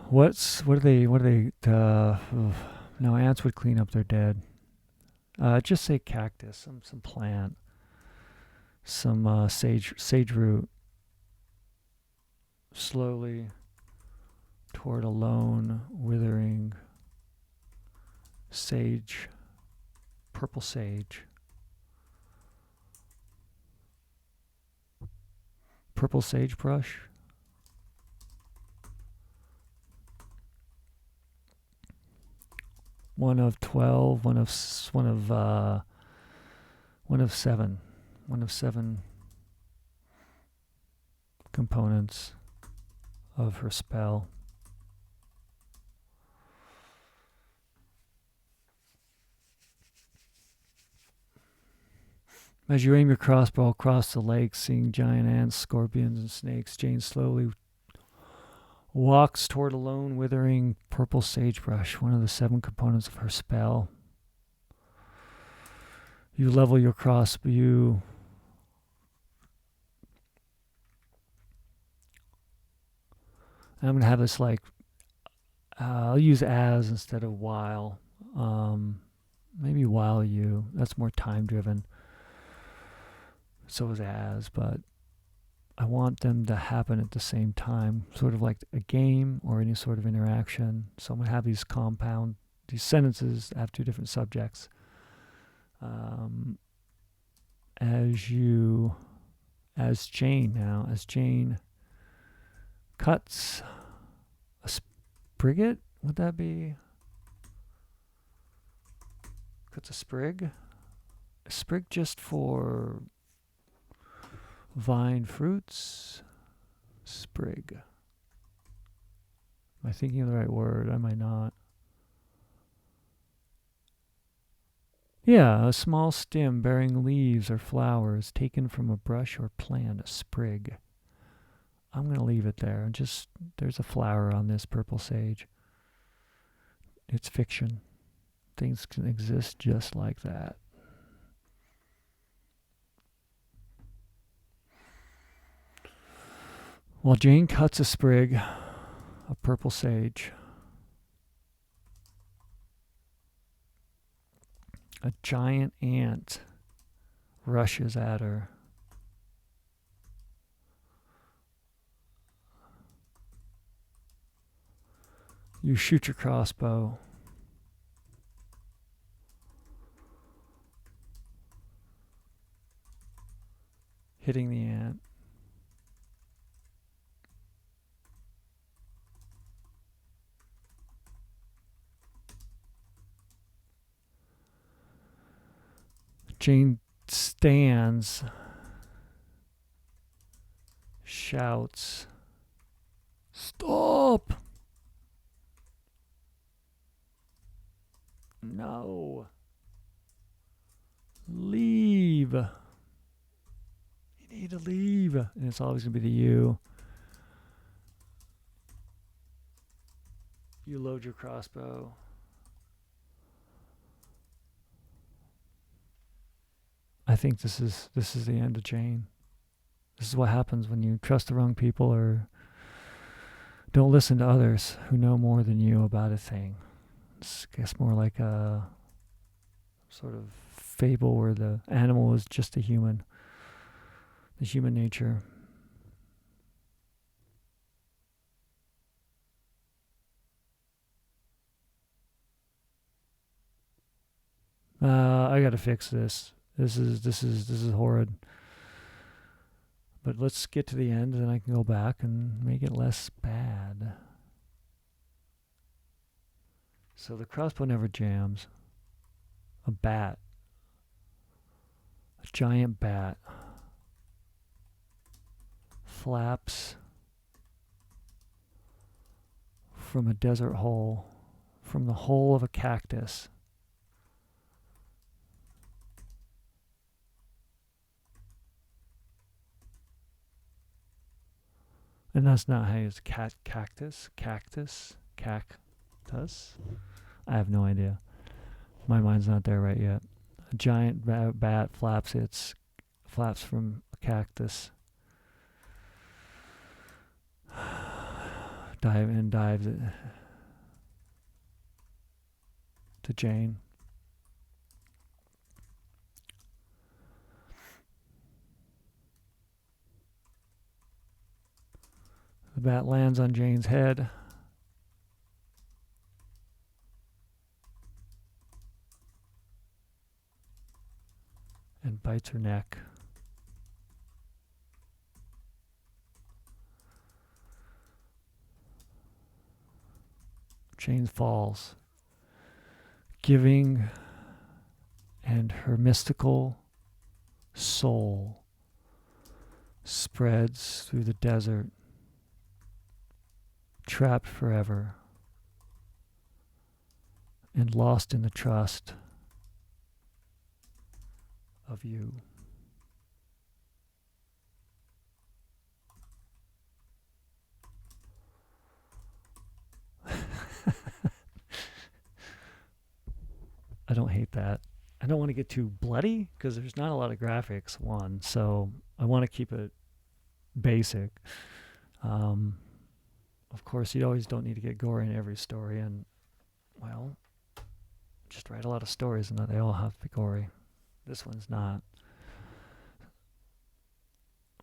What are they? No, ants would clean up their dead. Just say cactus, some plant. Some sage root, slowly toward a lone, withering sage, purple sage. Purple sagebrush. One of 12, one of 7. One of 7 components of her spell. As you aim your crossbow across the lake, seeing giant ants, scorpions, and snakes, Jane slowly walks toward a lone, withering purple sagebrush, one of the 7 components of her spell. You level your crossbow. I'm going to have this like, I'll use as instead of while. Maybe while you. That's more time driven. So is as, but I want them to happen at the same time, sort of like a game or any sort of interaction. So I'm going to have these sentences have 2 different subjects. As Jane cuts a sprig, would that be? Cuts a sprig? A sprig just for vine fruits? Sprig. Am I thinking of the right word? I might not. Yeah, a small stem bearing leaves or flowers taken from a brush or plant, a sprig. I'm going to leave it there. There's a flower on this purple sage. It's fiction. Things can exist just like that. While Jane cuts a sprig of purple sage, a giant ant rushes at her. You shoot your crossbow. hitting the ant. Jane stands, shouts, "Stop! No! Leave! You need to leave!" And it's always going to be the you. You load your crossbow. I think this is the end of Jane. This is what happens when you trust the wrong people or don't listen to others who know more than you about a thing. It's, I guess, more like a sort of fable where the animal is just the human nature. I gotta fix this. This is horrid. But let's get to the end, and then I can go back and make it less bad. So the crossbow never jams. A bat. A giant bat. Flaps from a desert hole. From the hole of a cactus. And that's not how you use cactus. I have no idea. My mind's not there right yet. A giant bat flaps from a cactus. Dives it to Jane. The bat lands on Jane's head. And bites her neck. Jane falls, giving, and her mystical soul spreads through the desert, trapped forever, and lost in the trust of you. I don't hate that. I don't want to get too bloody because there's not a lot of graphics, so I want to keep it basic. Of course, you always don't need to get gory in every story, and, well, just write a lot of stories and they all have to be gory. This one's not.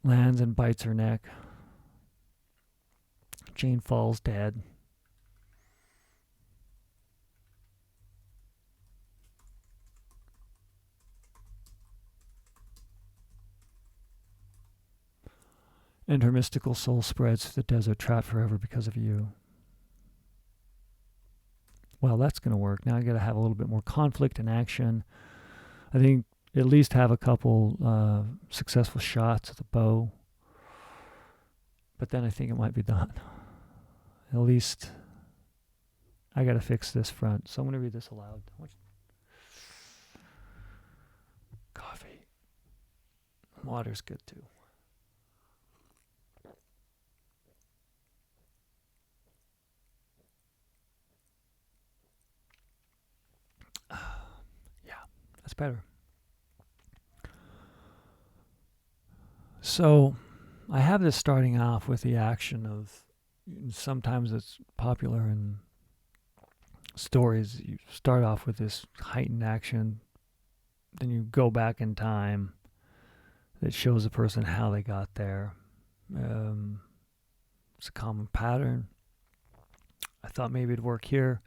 Lands and bites her neck. Jane falls dead. And her mystical soul spreads through the desert, trapped forever because of you. Well, that's going to work. Now I got to have a little bit more conflict and action. I think at least have a couple successful shots at the bow. But then I think it might be done. At least I got to fix this front. So I'm going to read this aloud. Coffee. Water's good too. That's better. So I have this starting off with the action of, sometimes it's popular in stories, you start off with this heightened action, then you go back in time that shows the person how they got there. It's a common pattern. I thought maybe it'd work here.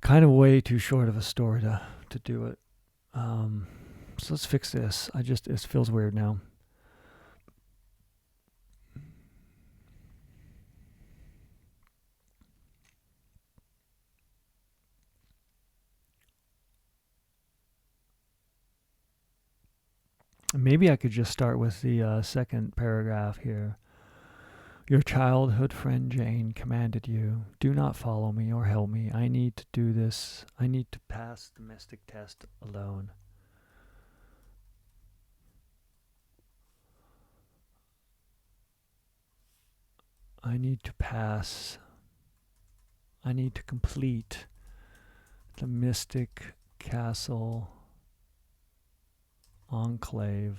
Kind of way too short of a story to do it. So let's fix this. It feels weird now. Maybe I could just start with the second paragraph here. Your childhood friend Jane commanded you, do not follow me or help me. I need to do this. I need to pass the mystic test alone. I need to complete the mystic castle enclave.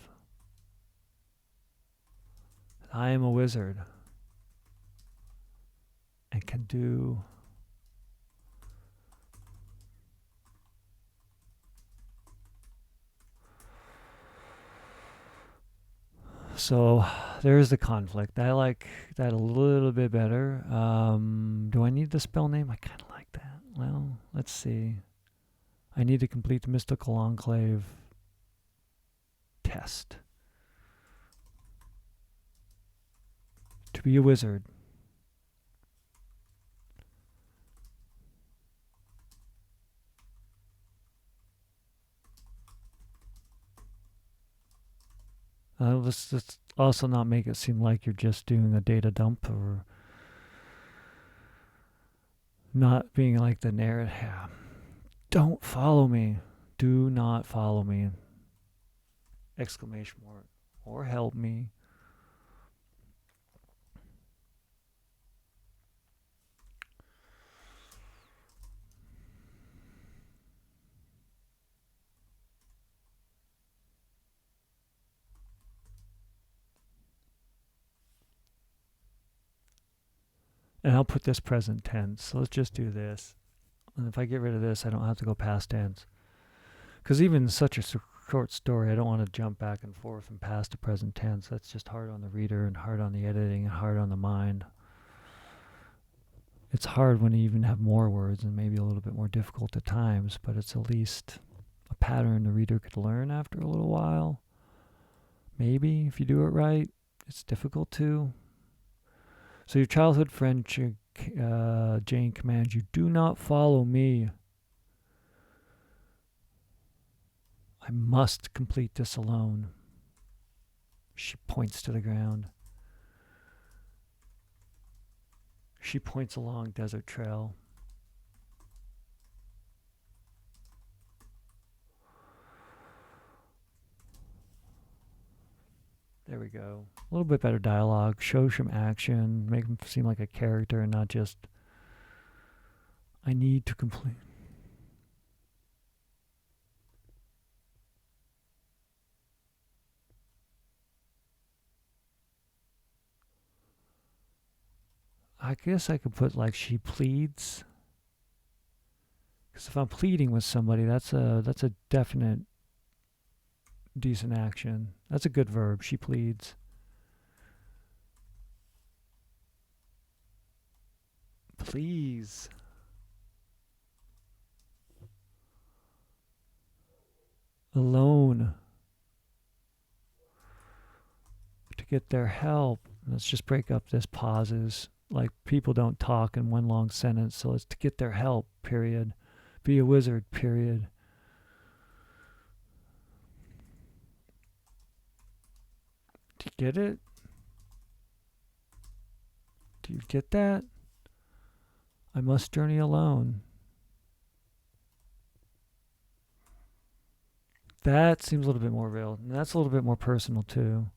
I am a wizard and can do so there's the conflict. I like that a little bit better. Do I need the spell name? I kind of like that. Well, let's see. I need to complete the mystical enclave test. To be a wizard. Let's also not make it seem like you're just doing a data dump or not being like the narrative. Don't follow me. Do not follow me. Exclamation mark. Or help me. And I'll put this present tense. So let's just do this. And if I get rid of this, I don't have to go past tense. Because even such a short story, I don't want to jump back and forth and past to present tense. That's just hard on the reader and hard on the editing and hard on the mind. It's hard when you even have more words and maybe a little bit more difficult at times, but it's at least a pattern the reader could learn after a little while. Maybe, if you do it right. It's difficult too. So your childhood friend Jane commands you, do not follow me. I must complete this alone. She points to the ground. She points along desert trail. There we go. A little bit better dialogue. Show some action. Make him seem like a character and not just, I need to complete. I guess I could put like she pleads. Because if I'm pleading with somebody, that's a definite decent action. That's a good verb. She pleads. Please. Alone. To get their help. Let's just break up this pauses. Like people don't talk in one long sentence, so it's to get their help, period. Be a wizard, period. Do you get it? Do you get that? I must journey alone. That seems a little bit more real. And that's a little bit more personal too.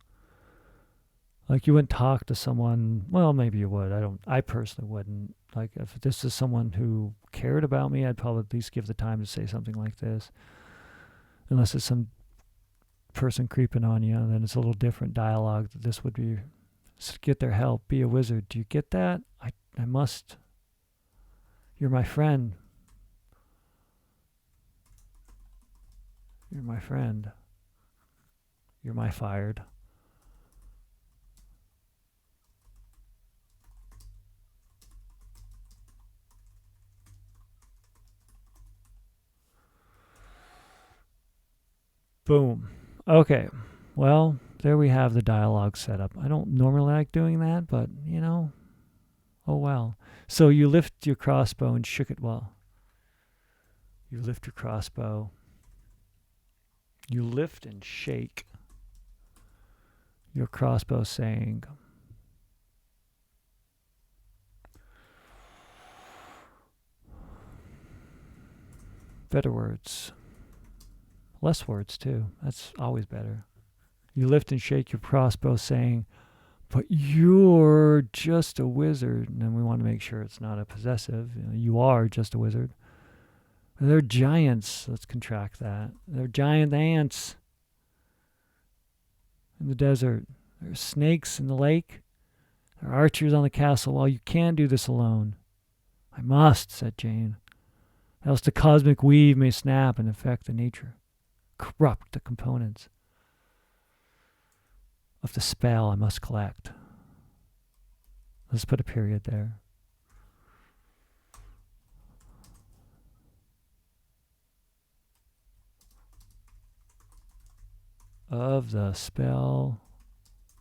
Like you wouldn't talk to someone, well, maybe you would. I personally wouldn't. Like if this is someone who cared about me, I'd probably at least give the time to say something like this. Unless it's some person creeping on you, then it's a little different dialogue. This would be, get their help, be a wizard. Do you get that? I must. You're my friend. You're my friend. You're my fired. Boom. Okay. Well, there we have the dialogue set up. I don't normally like doing that, but, oh well. So you lift your crossbow and shook it well. You lift your crossbow. You lift and shake your crossbow, saying, better words. Less words, too. That's always better. You lift and shake your crossbow, saying, but you're just a wizard. And then we want to make sure it's not a possessive. You are just a wizard. They're giants. Let's contract that. They're giant ants in the desert. There are snakes in the lake. There are archers on the castle. Well, you can't do this alone. I must, said Jane. Else the cosmic weave may snap and affect the nature. Corrupt the components of the spell I must collect. Let's put a period there. Of the spell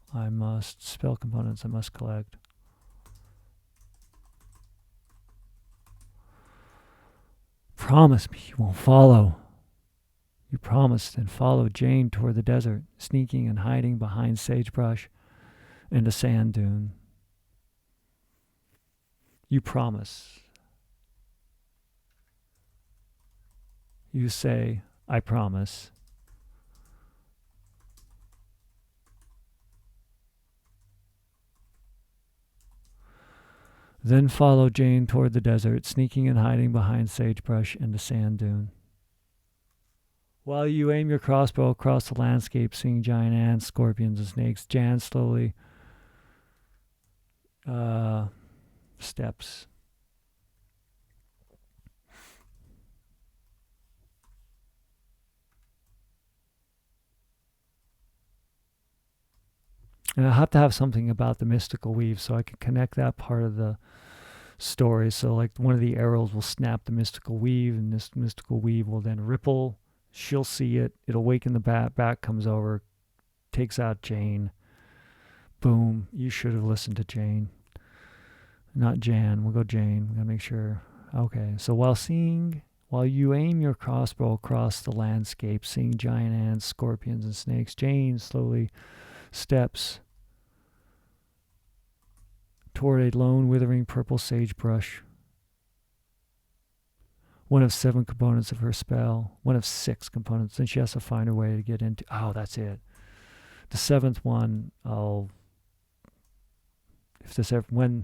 components I must collect. Promise me you won't follow. You promised and followed Jane toward the desert, sneaking and hiding behind sagebrush and a sand dune. You promise. You say, I promise. Then follow Jane toward the desert, sneaking and hiding behind sagebrush and a sand dune. While you aim your crossbow across the landscape, seeing giant ants, scorpions, and snakes, Jan slowly steps. And I have to have something about the mystical weave so I can connect that part of the story. So like one of the arrows will snap the mystical weave, and this mystical weave will then ripple. She'll see it. It'll waken the bat comes over, takes out Jane. Boom. You should have listened to Jane. Not Jan. We'll go Jane. We gotta make sure. Okay. So while you aim your crossbow across the landscape, seeing giant ants, scorpions, and snakes, Jane slowly steps toward a lone withering purple sagebrush. One of 7 components of her spell. One of 6 components. Then she has to find a way to get into. Oh, that's it. The 7th one,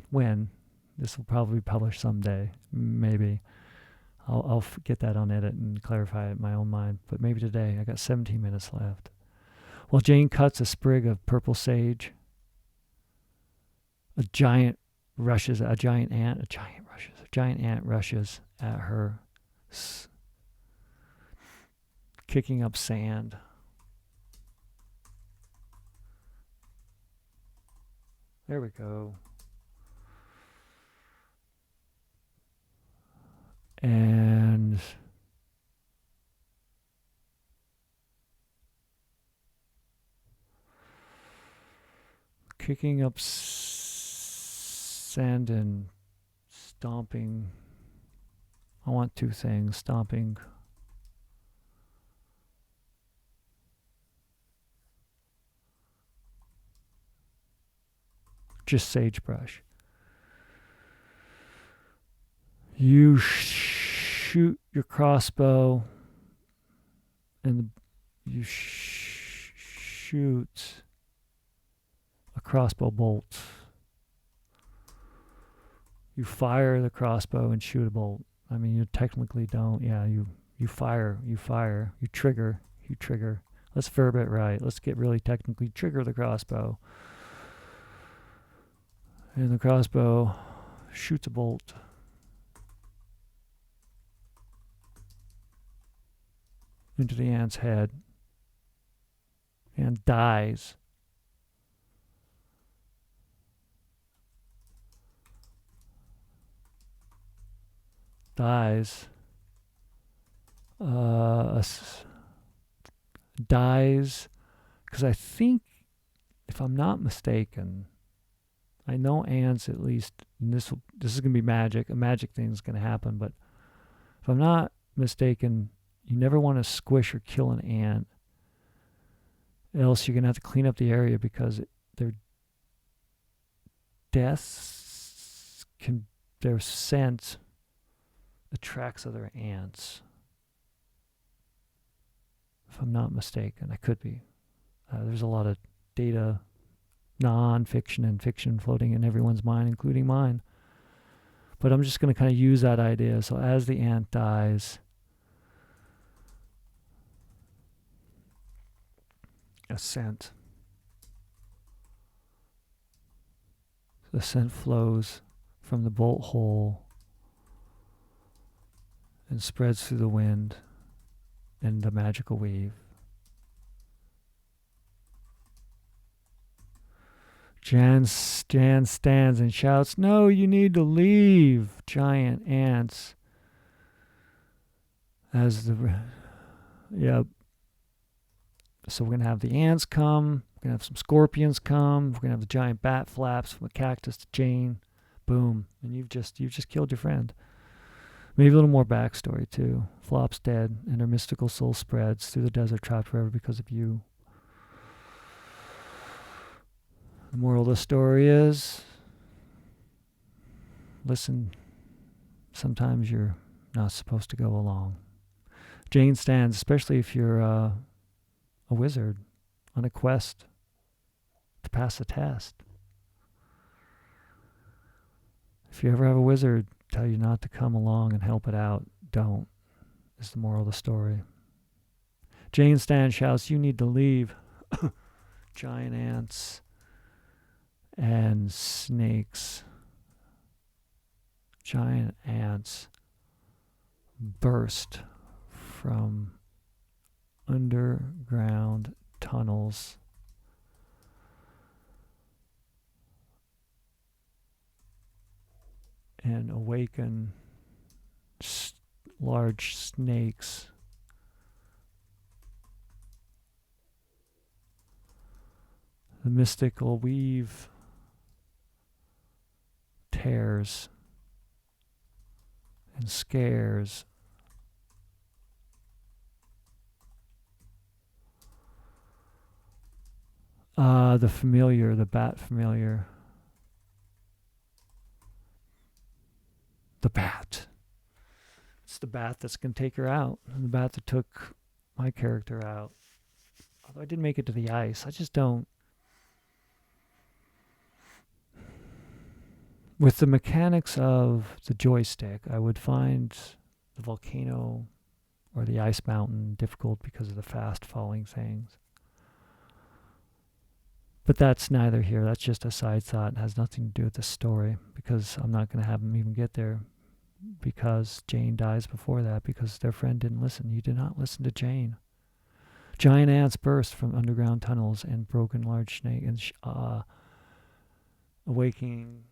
when this will probably be published someday, maybe. I'll get that on edit and clarify it in my own mind. But maybe today. I got 17 minutes left. Well, Jane cuts a sprig of purple sage. A giant ant rushes at her, kicking up sand. There we go. And kicking up sand and stomping. I want 2 things. Stomping. Just sagebrush. You shoot your crossbow and you shoot a crossbow bolt. You fire the crossbow and shoot a bolt. I mean, you technically don't. Yeah, you fire. You trigger. Let's verb it right. Let's get really technically. Trigger the crossbow. And the crossbow shoots a bolt. Into the ant's head. And dies. dies, because I think, if I'm not mistaken, I know ants at least, and this is going to be magic. A magic thing is going to happen, but if I'm not mistaken, you never want to squish or kill an ant, else you're going to have to clean up the area because their deaths their scent attracts other ants. If I'm not mistaken, I could be. There's a lot of data, non-fiction and fiction floating in everyone's mind, including mine. But I'm just going to kind of use that idea. So as the ant dies, a scent. The scent flows from the bolt hole and spreads through the wind and the magical weave. Jan stands and shouts, "No, you need to leave, giant ants." So we're going to have the ants come. We're going to have some scorpions come. We're going to have the giant bat flaps from the cactus to Jane. Boom. And you've just killed your friend. Maybe a little more backstory, too. Flop's dead, and her mystical soul spreads through the desert, trapped forever because of you. The moral of the story is, listen, sometimes you're not supposed to go along. Jane stands, especially if you're a wizard on a quest to pass a test. If you ever have a wizard tell you not to come along and help it out, don't, is the moral of the story. Jane stands, shouts, "You need to leave." Giant ants and snakes. Giant ants burst from underground tunnels and awaken large snakes. The mystical weave tears and scares. The familiar, the bat familiar. The bat. It's the bat that's going to take her out. The bat that took my character out. Although I didn't make it to the ice. I just don't. With the mechanics of the joystick, I would find the volcano or the ice mountain difficult because of the fast falling things. But that's neither here. That's just a side thought. It has nothing to do with the story, because I'm not going to have them even get there, because Jane dies before that because their friend didn't listen. You did not listen to Jane. Giant ants burst from underground tunnels and broken large snake and awakening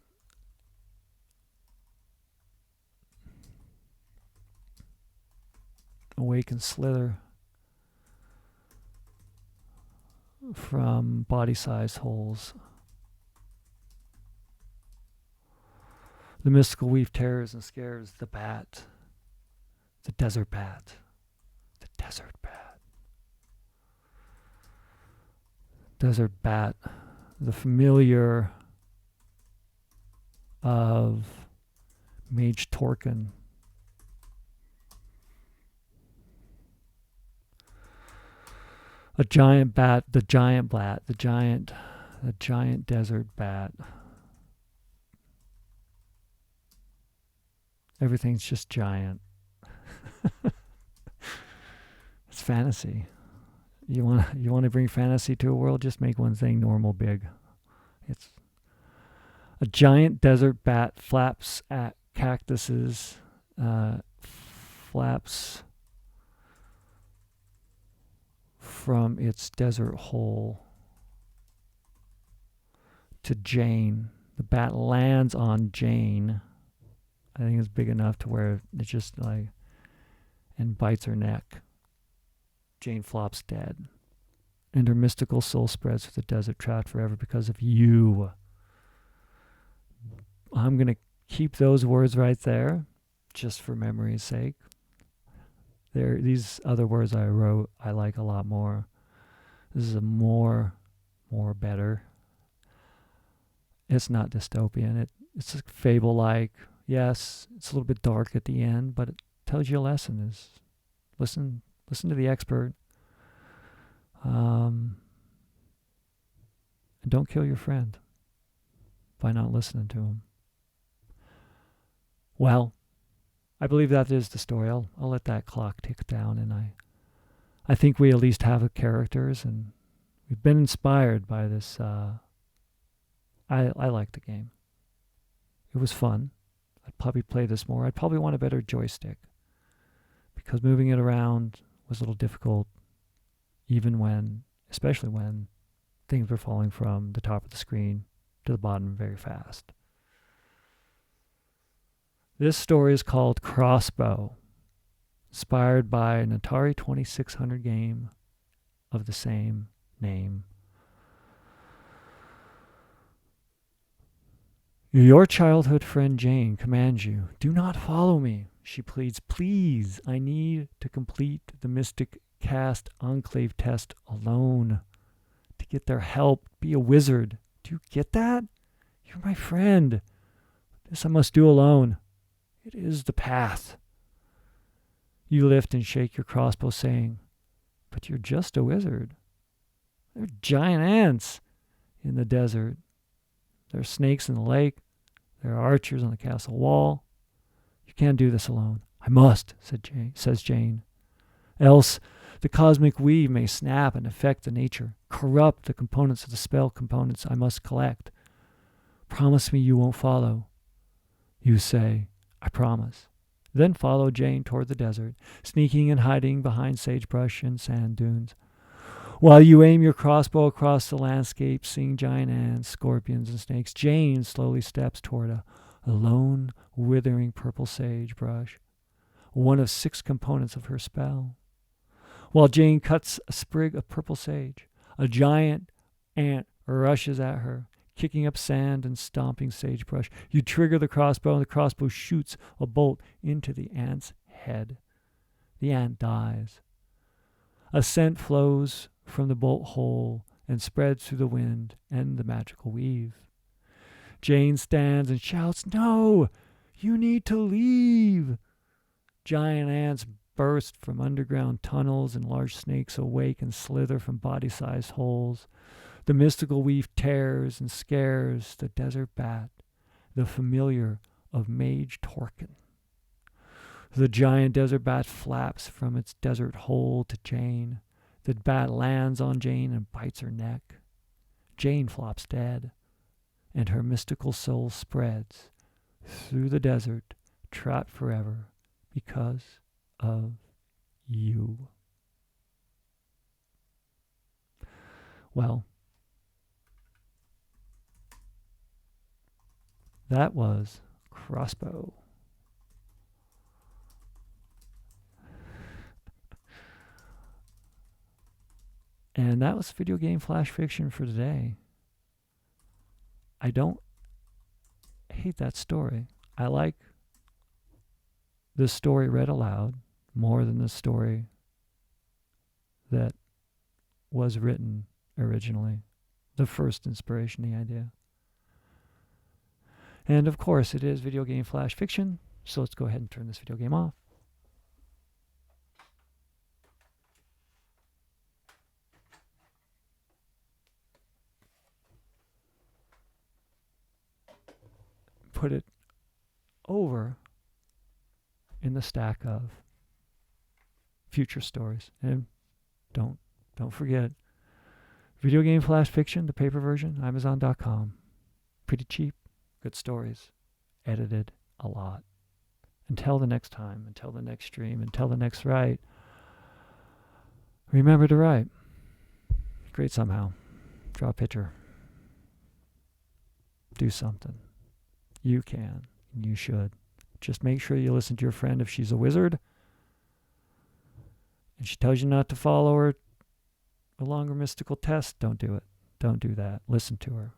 slither from body-sized holes. The mystical weave terrors and scares the bat, the desert bat, the desert bat. Desert bat, the familiar of Mage Torkin. A giant bat, the giant desert bat. Everything's just giant. It's fantasy. You want to bring fantasy to a world, just make one thing normal big. It's a giant desert bat flaps at cactuses, flaps from its desert hole to Jane. The bat lands on Jane. I think it's big enough to where it just and bites her neck. Jane flops dead. and her mystical soul spreads through the desert, trapped forever because of you. I'm going to keep those words right there, just for memory's sake. These other words I wrote, I like a lot more. This is a more better. It's not dystopian. It's a fable-like. Yes, it's a little bit dark at the end, but it tells you a lesson. Is listen to the expert. And don't kill your friend by not listening to him. Well, I believe that is the story. I'll let that clock tick down, and I think we at least have characters, and we've been inspired by this. I like the game. It was fun. I'd probably play this more. I'd probably want a better joystick, because moving it around was a little difficult, especially when things were falling from the top of the screen to the bottom very fast. This story is called Crossbow, inspired by an Atari 2600 game of the same name. Your childhood friend Jane commands you, do not follow me. She pleads, please, I need to complete the Mystic Cast Enclave test alone. To get their help, be a wizard. Do you get that? You're my friend. This I must do alone. It is the path. You lift and shake your crossbow, saying, but you're just a wizard. There are giant ants in the desert. There are snakes in the lake. There are archers on the castle wall. You can't do this alone. I must, says Jane. Else the cosmic weave may snap and affect the nature, corrupt the components of the spell components I must collect. Promise me you won't follow. You say, I promise. Then follow Jane toward the desert, sneaking and hiding behind sagebrush and sand dunes. While you aim your crossbow across the landscape, seeing giant ants, scorpions, and snakes, Jane slowly steps toward a lone, withering purple sagebrush, one of 6 components of her spell. While Jane cuts a sprig of purple sage, a giant ant rushes at her, kicking up sand and stomping sagebrush. You trigger the crossbow, and the crossbow shoots a bolt into the ant's head. The ant dies. A scent flows from the bolt hole and spreads through the wind and the magical weave. Jane stands and shouts, no, you need to leave. Giant ants burst from underground tunnels, and large snakes awake and slither from body-sized holes. The mystical weave tears and scares the desert bat, the familiar of Mage Torkin. The giant desert bat flaps from its desert hole to Jane. The bat lands on Jane and bites her neck. Jane flops dead, and her mystical soul spreads through the desert, trapped forever because of you. Well, that was Crossbow. And that was video game flash fiction for today. I don't hate that story. I like the story read aloud more than the story that was written originally. The first inspiration, the idea. And of course, it is video game flash fiction, so let's go ahead and turn this video game off. Put it over in the stack of future stories. And don't forget, video game flash fiction, the paper version, Amazon.com. Pretty cheap, good stories, edited a lot. Until the next time, until the next stream, until the next write, remember to write. Create somehow. Draw a picture. Do something. You can, and you should. Just make sure you listen to your friend if she's a wizard, and she tells you not to follow her, a longer mystical test, don't do it. Don't do that. Listen to her.